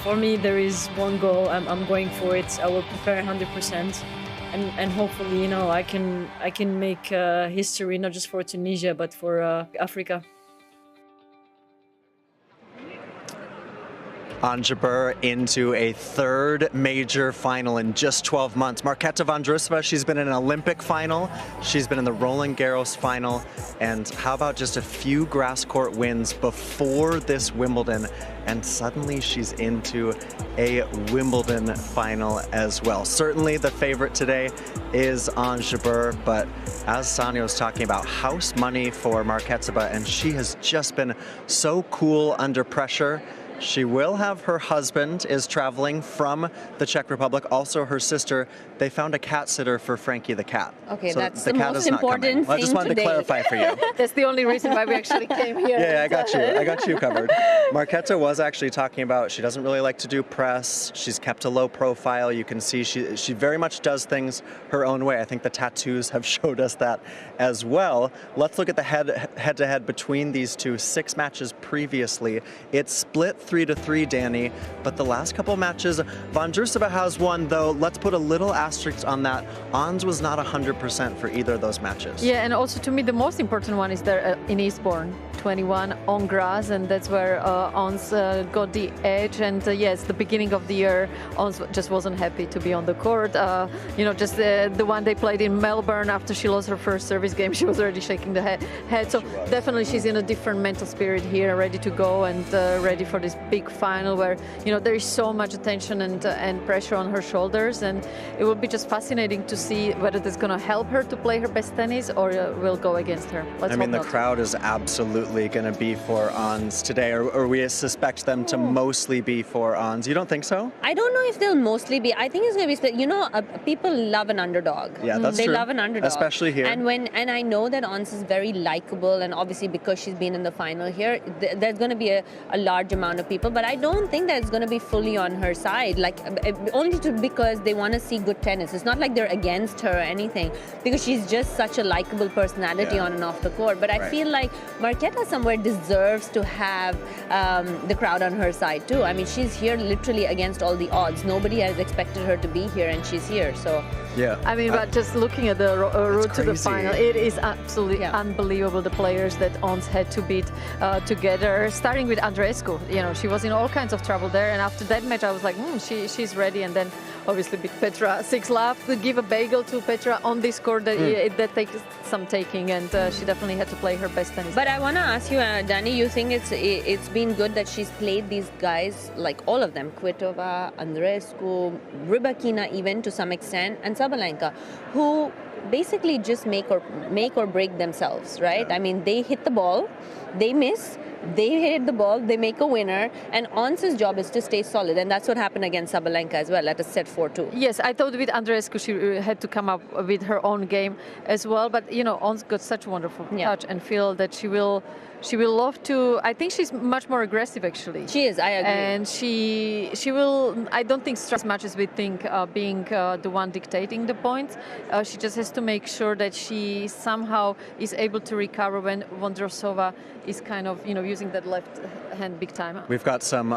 For me, there is one goal. I'm going for it. I will prepare 100%, and hopefully, you know, I can make history not just for Tunisia but for Africa. Jabeur into a third major final in just 12 months. Marketa Vondrousova, she's been in an Olympic final, she's been in the Roland Garros final, and how about just a few grass court wins before this Wimbledon, and suddenly she's into a Wimbledon final as well. Certainly the favorite today is Jabeur, but as Sanya was talking about, house money for Marketa, and she has just been so cool under pressure. She will have her husband is traveling from the Czech Republic, also her sister. They found a cat sitter for Frankie the cat. Okay, so that's the most important thing I just wanted today. to clarify for you. That's the only reason why we actually came here. Yeah, I got you covered. Marketa was actually talking about she doesn't really like to do press. She's kept a low profile. You can see she very much does things her own way. I think the tattoos have showed us that as well. Let's look at the head-to-head between these two. 6 matches previously. It's split 3-3, Dani, but the last couple matches, Vondrousova has won, though. Let's put a little asterisk on that. Ons was not 100% for either of those matches. Yeah, and also to me, the most important one is there in Eastbourne, 21 on grass, and that's where Ons got the edge. And yes, the beginning of the year, Ons just wasn't happy to be on the court. You know, just the one they played in Melbourne after she lost her first service game, she was already shaking the head. So definitely she's in a different mental spirit here, ready to go and ready for this this big final where, you know, there is so much attention and pressure on her shoulders, and it will be just fascinating to see whether that's going to help her to play her best tennis or will go against her. I mean, the crowd is absolutely going to be for Ons today, or we suspect them to mostly be for Ons. You don't think so? I don't know if they'll mostly be. I think it's going to be, you know, people love an underdog. Yeah, that's true. They love an underdog. Especially here. And I know that Ons is very likable, and obviously because she's been in the final here, there's going to be a large amount of people, but I don't think that it's going to be fully on her side, like only because they want to see good tennis. It's not like they're against her or anything, because she's just such a likable personality on and off the court. But I feel like Marketa somewhere deserves to have the crowd on her side too. I mean, she's here literally against all the odds. Nobody has expected her to be here, and she's here. So yeah, I mean, but just looking at the route to the final, it is absolutely unbelievable, the players that Ons had to beat together, starting with Andreescu. You know, she was in all kinds of trouble there, and after that match I was like, she's ready, and then obviously beat Petra 6-love, to give a bagel to Petra on this court that takes some taking, and she definitely had to play her best tennis. But I want to ask you, Danny, you think it's been good that she's played these guys, like all of them, Kvitova, Andreescu, Rybakina even to some extent, and Sabalenka, who basically just make or break themselves, right? I mean, they hit the ball, they miss, they hit the ball, they make a winner, and Ons's job is to stay solid, and that's what happened against Sabalenka as well at a set 4-2. Yes, I thought with Andreescu she had to come up with her own game as well, but you know, Ons got such a wonderful touch, and feel that she will love to. I think she's much more aggressive, actually. She is, I agree. And she will, I don't think, stress as much as we think, being the one dictating the points. She just has to make sure that she somehow is able to recover when Vondrousova is kind of, you know, using that left hand big time. We've got some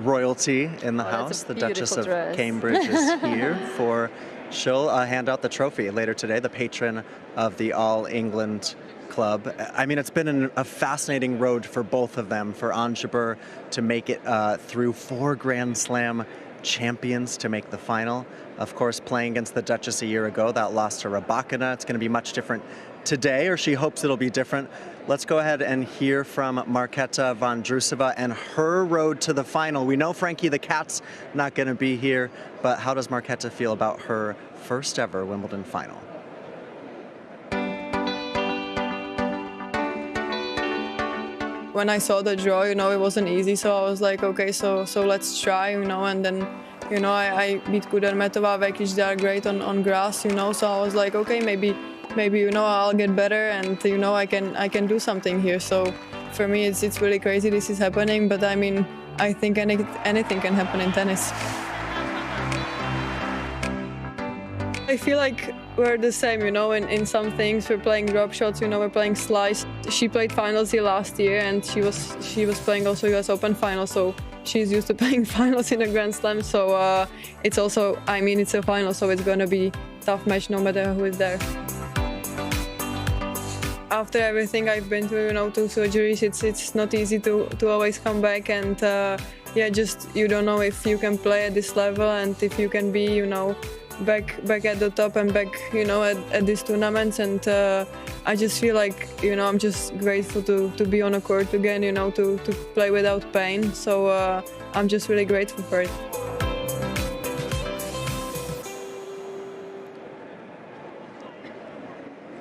royalty in the house. The Duchess of Cambridge is here for. She'll hand out the trophy later today, the patron of the All England Club. I mean, it's been a fascinating road for both of them, for Ons Jabeur to make it through 4 Grand Slam champions to make the final. Of course, playing against the Duchess a year ago, that lost to Rybakina. It's going to be much different today, or she hopes it'll be different. Let's go ahead and hear from Marketa Vondrousova and her road to the final. We know Frankie the Cat's not going to be here, but how does Marketa feel about her first ever Wimbledon final? When I saw the draw, you know, it wasn't easy, so I was like, okay, so let's try, you know, and then, you know, I beat Kudermetova, Vekic, they are great on grass, you know, so I was like, okay, maybe, you know, I'll get better, and, you know, I can do something here. So for me, it's really crazy this is happening, but I mean, I think anything can happen in tennis. I feel like we're the same, you know, in some things. We're playing drop shots, you know, we're playing slice. She played finals here last year, and she was playing also US Open finals, so she's used to playing finals in a Grand Slam. So it's also, I mean, it's a final, so it's going to be a tough match no matter who is there. After everything I've been through, you know, 2 surgeries, it's not easy to always come back, and yeah, just you don't know if you can play at this level and if you can be, you know, back at the top and back, you know, at these tournaments. And I just feel like, you know, I'm just grateful to be on a court again, you know, to play without pain. So I'm just really grateful for it.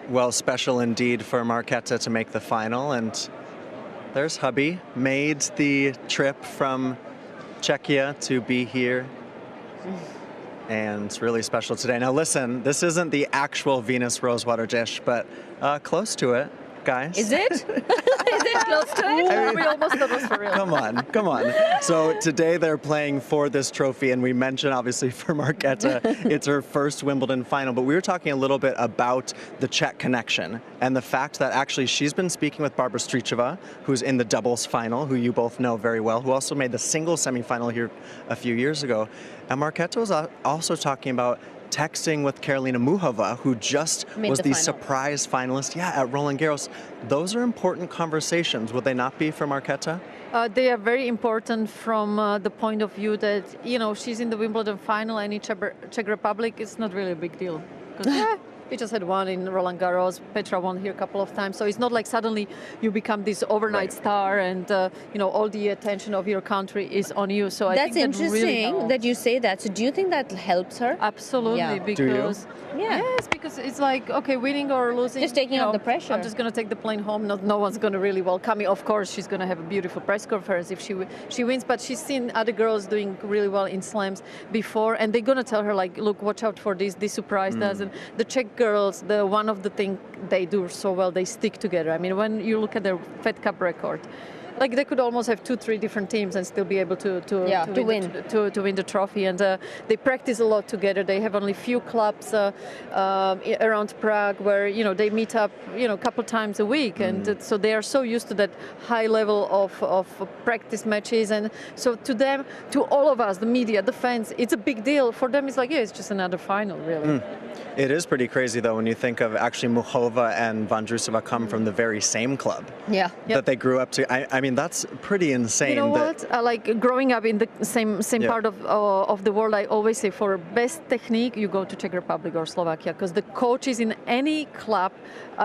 Well, special indeed for Marketa to make the final, and there's hubby, made the trip from Czechia to be here. And it's really special today. Now listen, this isn't the actual Venus Rosewater dish, but close to it, guys. Is it? Is it close to it? I mean, we almost thought it was for real. Come on. So today they're playing for this trophy, and we mentioned obviously for Marketa, it's her first Wimbledon final, but we were talking a little bit about the Czech connection and the fact that actually she's been speaking with Barbara Strycova, who's in the doubles final, who you both know very well, who also made the singles semifinal here a few years ago. And Marketa was also talking about texting with Karolina Muchova, who just was the surprise finalist, at Roland Garros. Those are important conversations, would they not be for Marketa? They are very important from the point of view that, you know, she's in the Wimbledon final, and in Czech Republic, it's not really a big deal. We just had one in Roland Garros. Petra won here a couple of times. So it's not like suddenly you become this overnight star and, all the attention of your country is on you. So I That's think that interesting really that you say that. So do you think that helps her? Absolutely, because yes, because it's like, okay, winning or losing, just taking off the pressure. I'm just going to take the plane home. No one's going to really welcome me. Of course, she's going to have a beautiful press conference if she wins. But she's seen other girls doing really well in slams before, and they're going to tell her like, look, watch out for this. This surprised us. And the Czech girls, one of the things they do so well, they stick together. I mean, when you look at their Fed Cup record, like they could almost have 2-3 different teams and still be able to win the trophy. And they practice a lot together. They have only few clubs around Prague where they meet up a couple times a week, and so they are so used to that high level of practice matches. And so to them, to all of us, the media, the fans, it's a big deal. For them, it's like it's just another final, really. It is pretty crazy, though, when you think of actually Muchova and Vondrousova come from the very same club that they grew up to. I mean, that's pretty insane. You know what? Like growing up in the same part of the world, I always say for best technique, you go to Czech Republic or Slovakia, because the coaches in any club,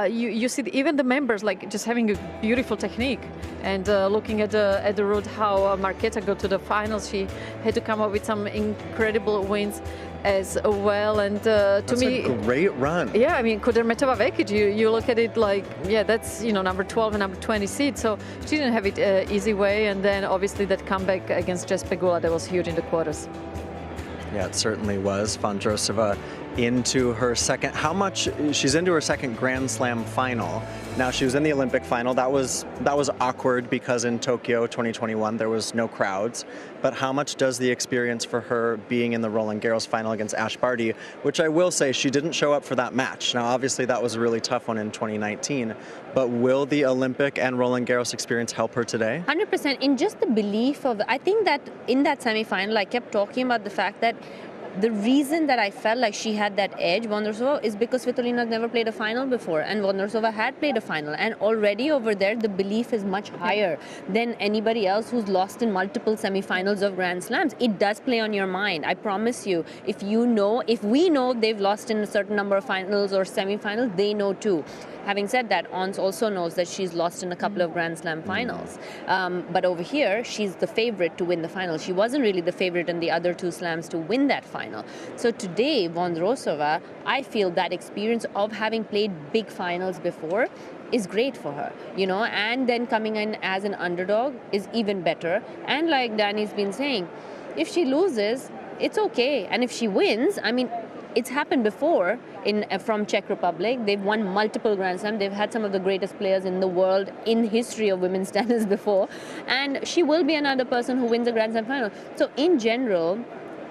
you see even the members like just having a beautiful technique. And looking at the route how Marketa got to the finals, she had to come up with some incredible wins as well, and to me, a great run. Yeah, I mean, Kudermetova Vekic, you look at it like, that's number 12 and number 20 seed, so she didn't have it easy way, and then obviously that comeback against Jess Pegula, that was huge in the quarters. Yeah, it certainly was. Vondrousova into her she's into her second Grand Slam final. Now, she was in the Olympic final. That was awkward because in Tokyo 2021 there was no crowds. But how much does the experience for her being in the Roland Garros final against Ash Barty, which I will say she didn't show up for that match. Now, obviously that was a really tough one in 2019, but will the Olympic and Roland Garros experience help her today? 100%. In just the belief of, I think that in that semi-final, I kept talking about the fact that the reason that I felt like she had that edge, Vondrousova, is because Svitolina never played a final before, and Vondrousova had played a final, and already over there the belief is much higher than anybody else who's lost in multiple semi-finals of Grand Slams. It does play on your mind. I promise you. If we know they've lost in a certain number of finals or semi-finals, they know too. Having said that, Ons also knows that she's lost in a couple of Grand Slam finals. But over here, she's the favorite to win the final. She wasn't really the favorite in the other two slams to win that final. So today, Vondrousova, I feel that experience of having played big finals before is great for her, and then coming in as an underdog is even better. And like Danny's been saying, if she loses, it's okay. And if she wins, I mean, it's happened before from Czech Republic. They've won multiple Grand Slams. They've had some of the greatest players in the world in history of women's tennis before. And she will be another person who wins a Grand Slam final. So in general,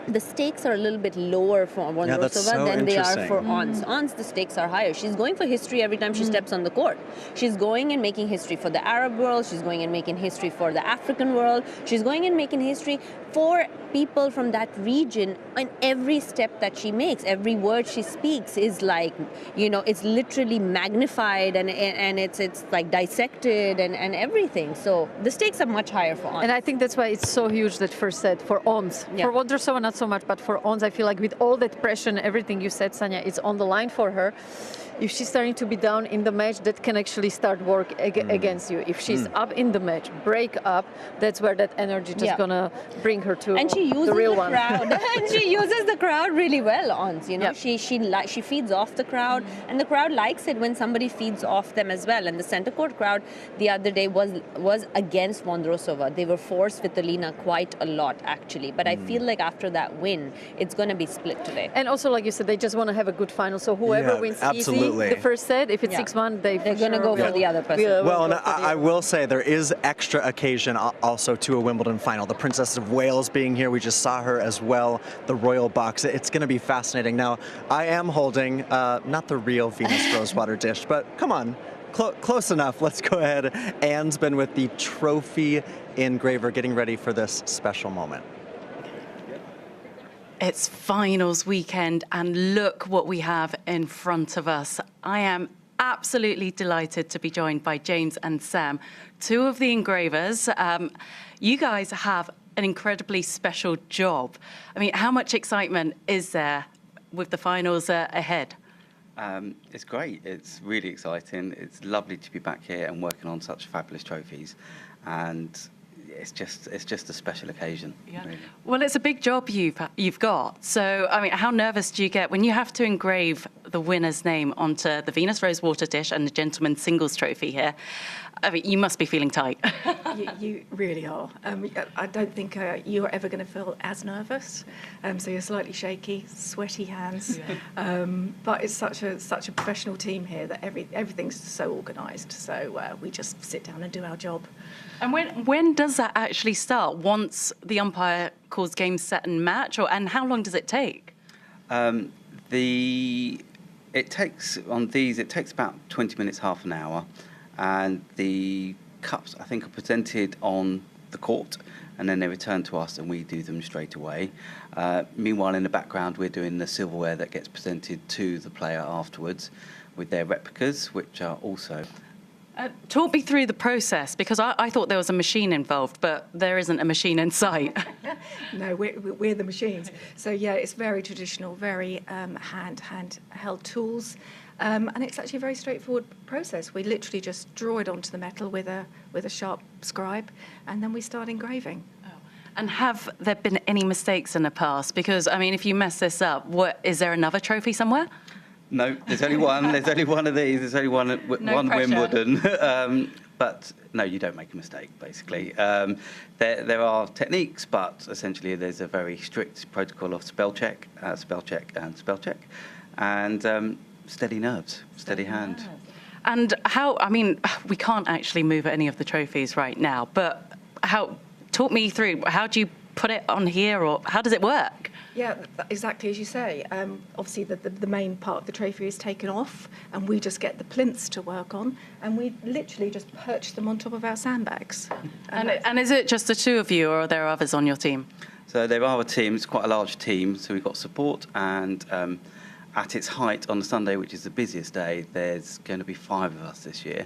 the stakes are a little bit lower for Vondrousova than they are for Ons. Ons, the stakes are higher. She's going for history every time she steps on the court. She's going and making history for the Arab world. She's going and making history for the African world. She's going and making history for people from that region. And every step that she makes, every word she speaks is like, it's literally magnified and it's like dissected and everything. So the stakes are much higher for Ons. And I think that's why it's so huge, that first set for Ons. For Vondrousova, not so much, but for Ons, I feel like with all that pressure and everything you said, Sanya, it's on the line for her. If she's starting to be down in the match, that can actually start work against you. If she's up in the match, break up, that's where that energy just gonna bring her to and she uses the real crowd. And she uses the crowd really well, Ons. She feeds off the crowd, and the crowd likes it when somebody feeds off them as well. And the center court crowd the other day was against Vondrousova. They were for Svitolina quite a lot, actually. But I feel like after that win, it's going to be split today. And also, like you said, they just want to have a good final. So whoever wins easy the first set, if it's 6-1, they're going to go for the other person. Well, and I will say there is extra occasion also to a Wimbledon final. The Princess of Wales being here, we just saw her as well, the royal box. It's going to be fascinating. Now, I am holding not the real Venus Rosewater dish, but come on, close enough. Let's go ahead. Anne's been with the trophy engraver getting ready for this special moment. It's finals weekend, and look what we have in front of us. I am absolutely delighted to be joined by James and Sam, two of the engravers. You guys have an incredibly special job. I mean, how much excitement is there with the finals ahead? It's great. It's really exciting. It's lovely to be back here and working on such fabulous trophies, and it's just a special occasion. Yeah. Really. Well, it's a big job you've got. So, I mean, how nervous do you get when you have to engrave the winner's name onto the Venus Rosewater dish and the gentleman's singles trophy here? I mean, you must be feeling tight. You really are. I don't think you're ever going to feel as nervous. So you're slightly shaky, sweaty hands. Yeah. But it's such a professional team here that everything's so organised. So we just sit down and do our job. And when does that actually start? Once the umpire calls game, set, and match, and how long does it take? It takes about 20 minutes, half an hour. And the cups, I think, are presented on the court, and then they return to us and we do them straight away. Meanwhile, in the background, we're doing the silverware that gets presented to the player afterwards with their replicas, which are also... Talk me through the process, because I thought there was a machine involved, but there isn't a machine in sight. No, we're the machines. So, yeah, it's very traditional, very hand-held tools. And it's actually a very straightforward process. We literally just draw it onto the metal with a sharp scribe, and then we start engraving. Oh. And have there been any mistakes in the past? Because, I mean, if you mess this up, is there another trophy somewhere? No, there's only one. There's only one of these. There's only one Wimbledon. But no, you don't make a mistake, basically. There are techniques, but essentially there's a very strict protocol of spell check, and spell check. And steady nerves, steady hand. And we can't actually move any of the trophies right now, but talk me through, how do you put it on here, or how does it work? Yeah, exactly as you say. Obviously, the main part of the trophy is taken off, and we just get the plinths to work on, and we literally just perch them on top of our sandbags. And is it just the two of you, or are there others on your team? So there are a team. It's quite a large team, so we've got support, and at its height on the Sunday, which is the busiest day, there's going to be 5 of us this year,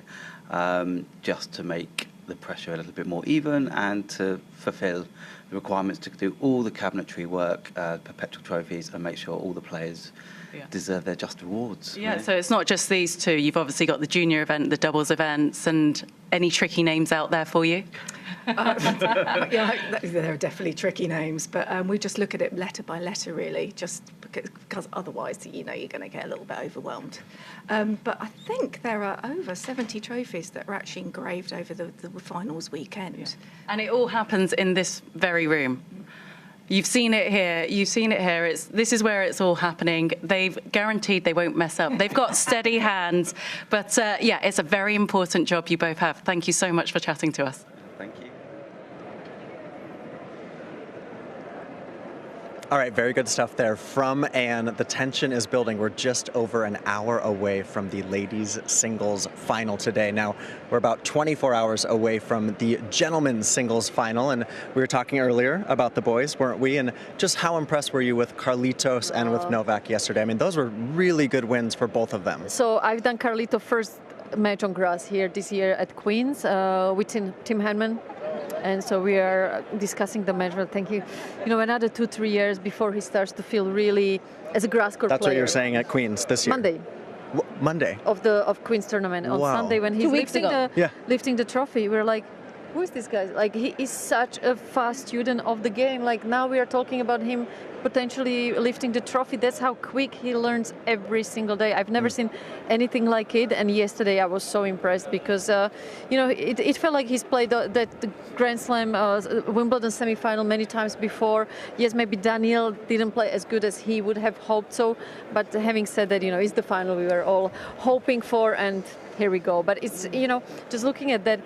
just to make the pressure a little bit more even and to fulfil the requirements to do all the cabinetry work, perpetual trophies, and make sure all the players deserve their just rewards. Yeah, so it's not just these two. You've obviously got the junior event, the doubles events, and any tricky names out there for you? Yeah, there are definitely tricky names, but we just look at it letter by letter, really, just because otherwise, you're going to get a little bit overwhelmed. But I think there are over 70 trophies that are actually engraved over the finals weekend. Yeah. And it all happens in this very room. You've seen it here. This is where it's all happening. They've guaranteed they won't mess up. They've got steady hands. But, it's a very important job you both have. Thank you so much for chatting to us. Thank you. All right, very good stuff there from Anne. The tension is building. We're just over an hour away from the ladies' singles final today. Now, we're about 24 hours away from the gentlemen's singles final, and we were talking earlier about the boys, weren't we? And just how impressed were you with Carlitos and with Novak yesterday? I mean, those were really good wins for both of them. So I've done Carlito's first match on grass here this year at Queen's with Tim Henman. And so we are discussing the match. But thank you. Another 2-3 years before he starts to feel really as a grass court player. That's what you're saying at Queen's this year. Monday of Queen's tournament. On Sunday when he's lifting the trophy, we're like, who is this guy? Like, he is such a fast student of the game. Like, now we are talking about him potentially lifting the trophy. That's how quick he learns every single day. I've never seen anything like it. And yesterday I was so impressed because, it felt like he's played the Grand Slam, Wimbledon semifinal many times before. Yes, maybe Daniel didn't play as good as he would have hoped so. But having said that, it's the final we were all hoping for, and here we go. But it's, just looking at that,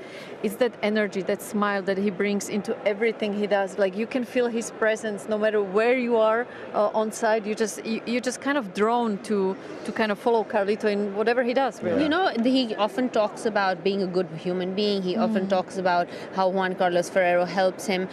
it's that energy, that smile that he brings into everything he does. Like, you can feel his presence no matter where you are on side. You're just kind of drawn to kind of follow Carlito in whatever he does, really. He often talks about being a good human being. He often talks about how Juan Carlos Ferrero helps him.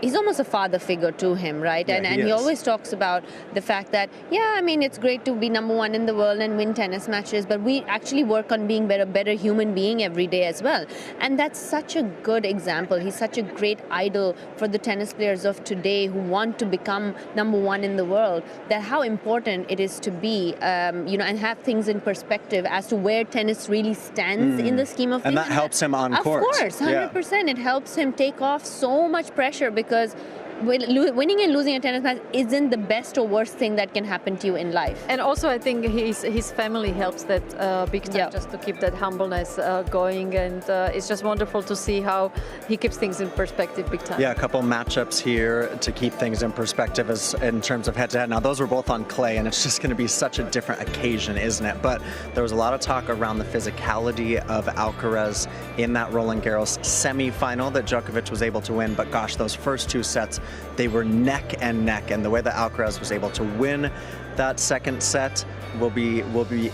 He's almost a father figure to him, right? Yeah, and he always talks about the fact that, it's great to be number one in the world and win tennis matches, but we actually work on being a better human being every day as well. And that's such a good example. He's such a great idol for the tennis players of today who want to become number number one in the world, that how important it is to be, and have things in perspective as to where tennis really stands in the scheme of things. And that helps him on court. Of course, 100%. It helps him take off so much pressure, because winning and losing a tennis match isn't the best or worst thing that can happen to you in life. And also, I think his family helps that big time, just to keep that humbleness going. And it's just wonderful to see how he keeps things in perspective big time. Yeah, a couple matchups here to keep things in perspective as in terms of head-to-head. Now, those were both on clay, and it's just going to be such a different occasion, isn't it? But there was a lot of talk around the physicality of Alcaraz in that Roland Garros semifinal that Djokovic was able to win. But gosh, those first two sets, they were neck and neck, and the way that Alcaraz was able to win that second set, we'll be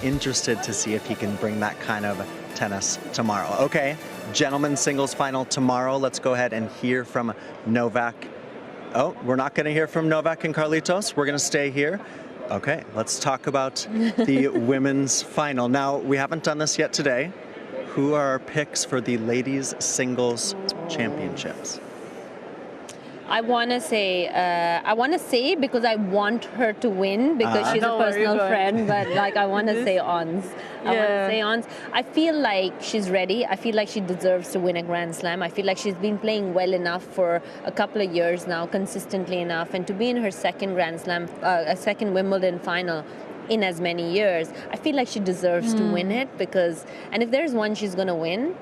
interested to see if he can bring that kind of tennis tomorrow. Okay, gentlemen's singles final tomorrow. Let's go ahead and hear from Novak. Oh, we're not going to hear from Novak and Carlitos. We're going to stay here. Okay, let's talk about the women's final. Now, we haven't done this yet today. Who are our picks for the ladies singles championships? I want to say because I want her to win, because she's a personal friend, but I want to say Ons. I feel like she's ready. I feel like she deserves to win a Grand Slam. I feel like she's been playing well enough for a couple of years now, consistently enough, and to be in her second Grand Slam, a second Wimbledon final in as many years, I feel like she deserves to win it, and if there's one she's going to win,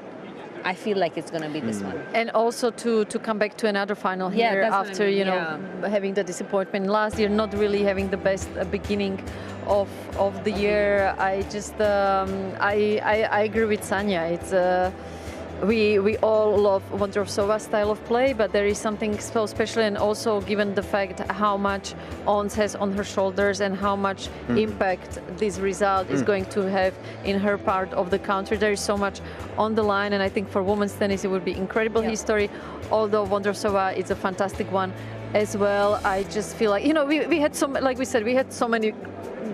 I feel like it's going to be this one. And also to come back to another final here after, having the disappointment last year, not really having the best beginning of the year. I just, I agree with Sanya. It's, we all love Vondrousova's style of play, but there is something so special, and also given the fact how much Ons has on her shoulders and how much impact this result is going to have in her part of the country. There is so much on the line, and I think for women's tennis it would be incredible history, although Vondrousova is a fantastic one as well. I just feel like, we had like we said, we had so many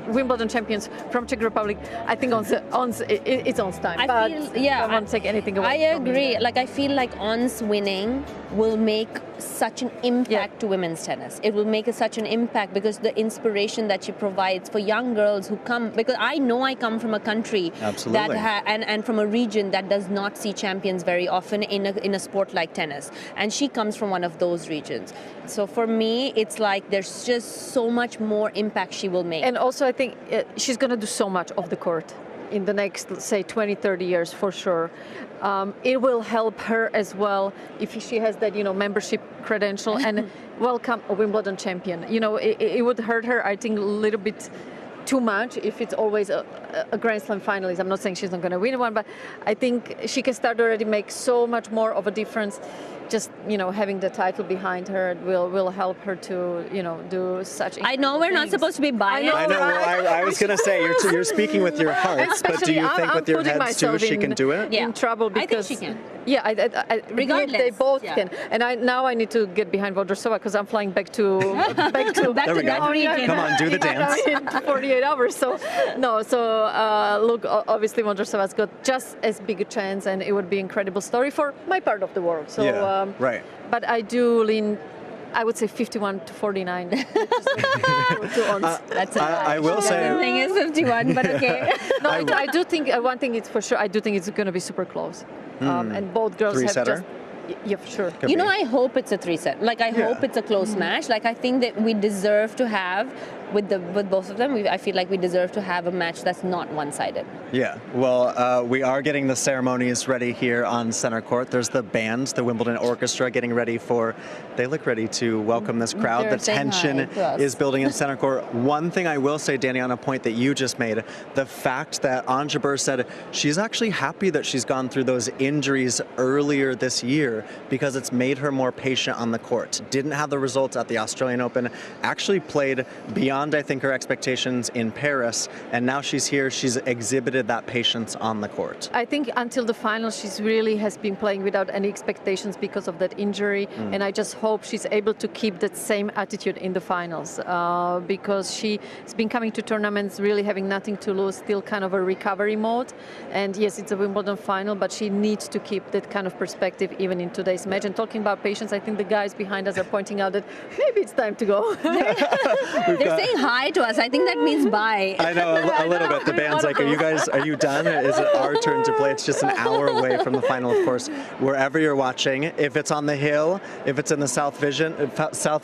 Wimbledon champions from Czech Republic. I think it's Ons time. I don't want to take anything away. I agree. I feel like Ons winning will make such an impact to women's tennis. It will make such an impact because the inspiration that she provides for young girls who come, because I know I come from a country that and from a region that does not see champions very often in a sport like tennis, and she comes from one of those regions. So for me, it's like there's just so much more impact she will make. And also I think she's going to do so much off the court in the next, say, 20, 30 years for sure. It will help her as well if she has that, membership credential and welcome a Wimbledon champion. It would hurt her, I think, a little bit too much if it's always a Grand Slam finalist. I'm not saying she's not going to win one, but I think she can start already make so much more of a difference. Just having the title behind her will help her to do such. I know we're not supposed to be biased. I know. I was going to say you're speaking with your hearts, but do you think with your heads too she can do it? In trouble because I think she can. Yeah, regardless, they both can. And I need to get behind Vondrousova because I'm flying back to there we go. Region. Come on, do the dance. In 48 hours. So look, obviously Vondrousova's got just as big a chance, and it would be an incredible story for my part of the world. So right. But I do lean, I would say 51-49. That's I will say. The thing is 51, but okay. No, I do think one thing is for sure. I do think it's going to be super close, and both girls have just. Yeah, for sure. I hope it's a 3-set. I hope it's a close match. I think that we deserve to have, with both of them, I feel like we deserve to have a match that's not one-sided. Yeah, well, we are getting the ceremonies ready here on center court. There's the band, the Wimbledon Orchestra, getting ready they look ready to welcome this crowd. The tension is building in center court. One thing I will say, Danny, on a point that you just made, the fact that Jabeur said she's actually happy that she's gone through those injuries earlier this year because it's made her more patient on the court. Didn't have the results at the Australian Open, actually played beyond beyond, I think, her expectations in Paris, and now she's here. She's exhibited that patience on the court. I think until the final, she's really has been playing without any expectations because of that injury, and I just hope she's able to keep that same attitude in the finals because she's been coming to tournaments really having nothing to lose, still kind of a recovery mode. And yes, it's a Wimbledon final, but she needs to keep that kind of perspective even in today's match. And talking about patience, I think the guys behind us are pointing out that maybe it's time to go. They're saying hi to us. I think that means bye. I know, a little bit. The band's like, are you done? Is it our turn to play? It's just an hour away from the final, of course. Wherever you're watching, if it's on the hill, if it's in the South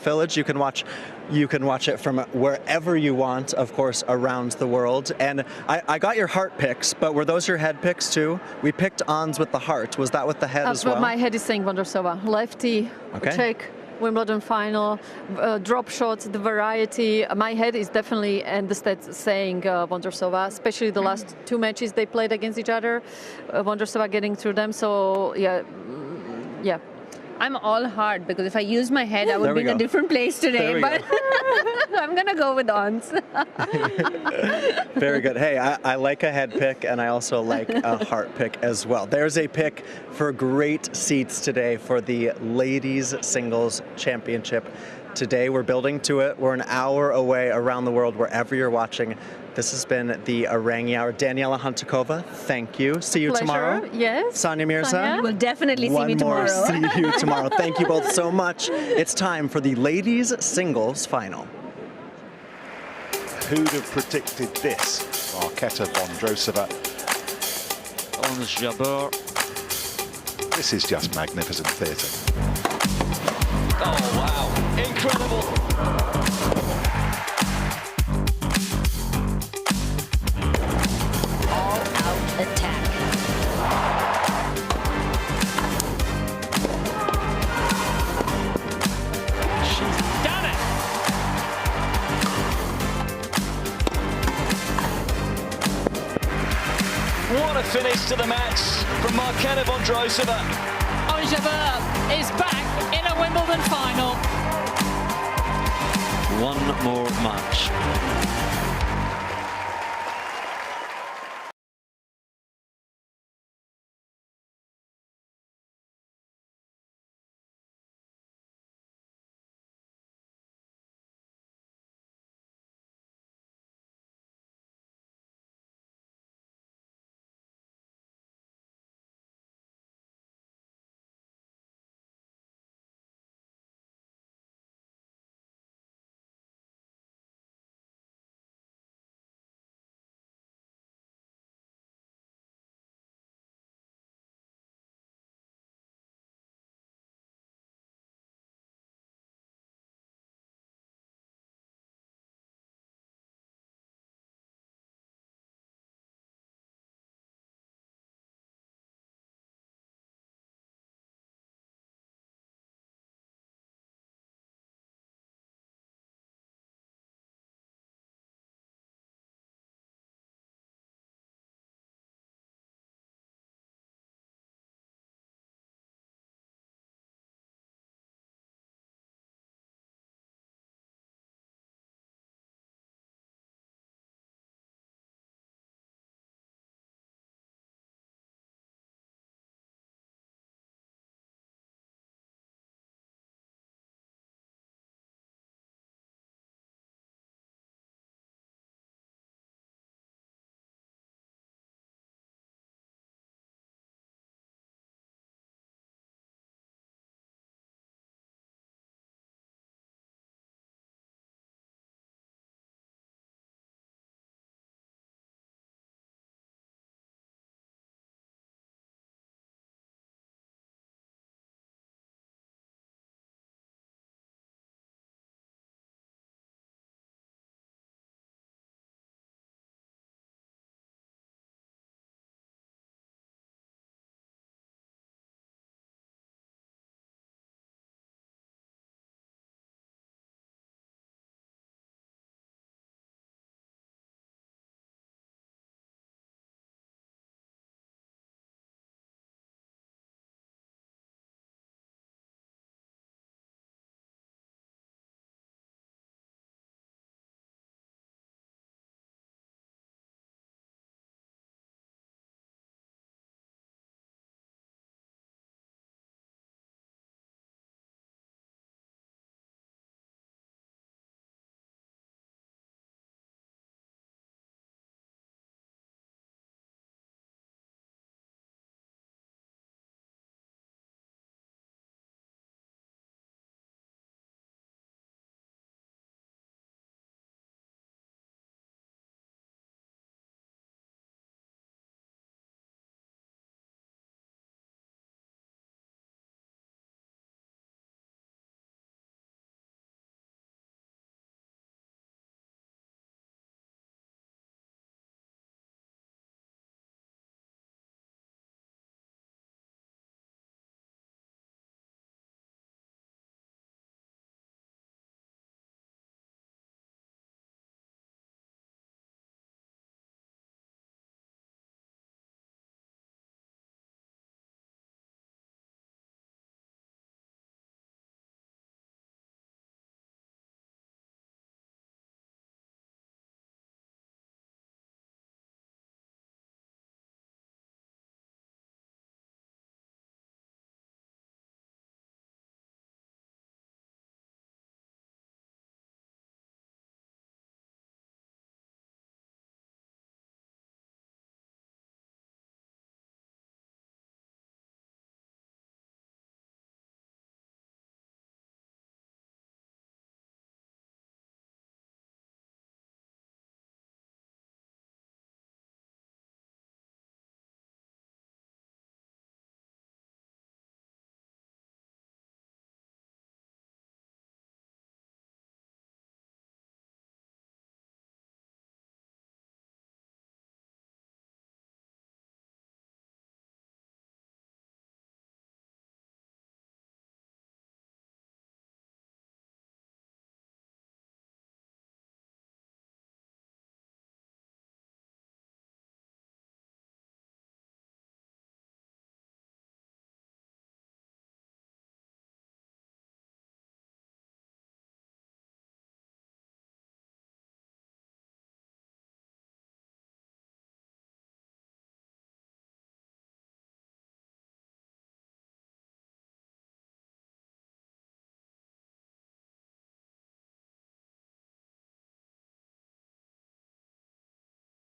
Village, you can watch it from wherever you want, of course, around the world. And I got your heart picks, but were those your head picks too? We picked Ons with the heart. Was that with the head as well? My head is saying Vondrousova. Lefty, Czech, Wimbledon final, drop shots, the variety. My head is definitely, and the stats saying Vondrousova, especially the last two matches they played against each other. Vondrousova getting through them. So, yeah. I'm all heart because if I use my head, I would be in a different place today. But I'm going to go with Ons. Very good. Hey, I like a head pick, and I also like a heart pick as well. There's a pick for great seats today for the Ladies Singles Championship. Today, we're building to it. We're an hour away around the world, wherever you're watching. This has been the Aorangi Hour. Daniela Huntakova, thank you. See you tomorrow. Yes. Sonia Mirza. You will definitely see me tomorrow. One more. See you tomorrow. Thank you both so much. It's time for the Ladies Singles Final. Who'd have predicted this? Marketa Vondrousova. On Jabeur. This is just magnificent theatre. Oh, wow. Incredible. All-out attack. She's done it. What a finish to the match from Marketa Vondrousova. Jabeur is back in a Wimbledon final. One more match.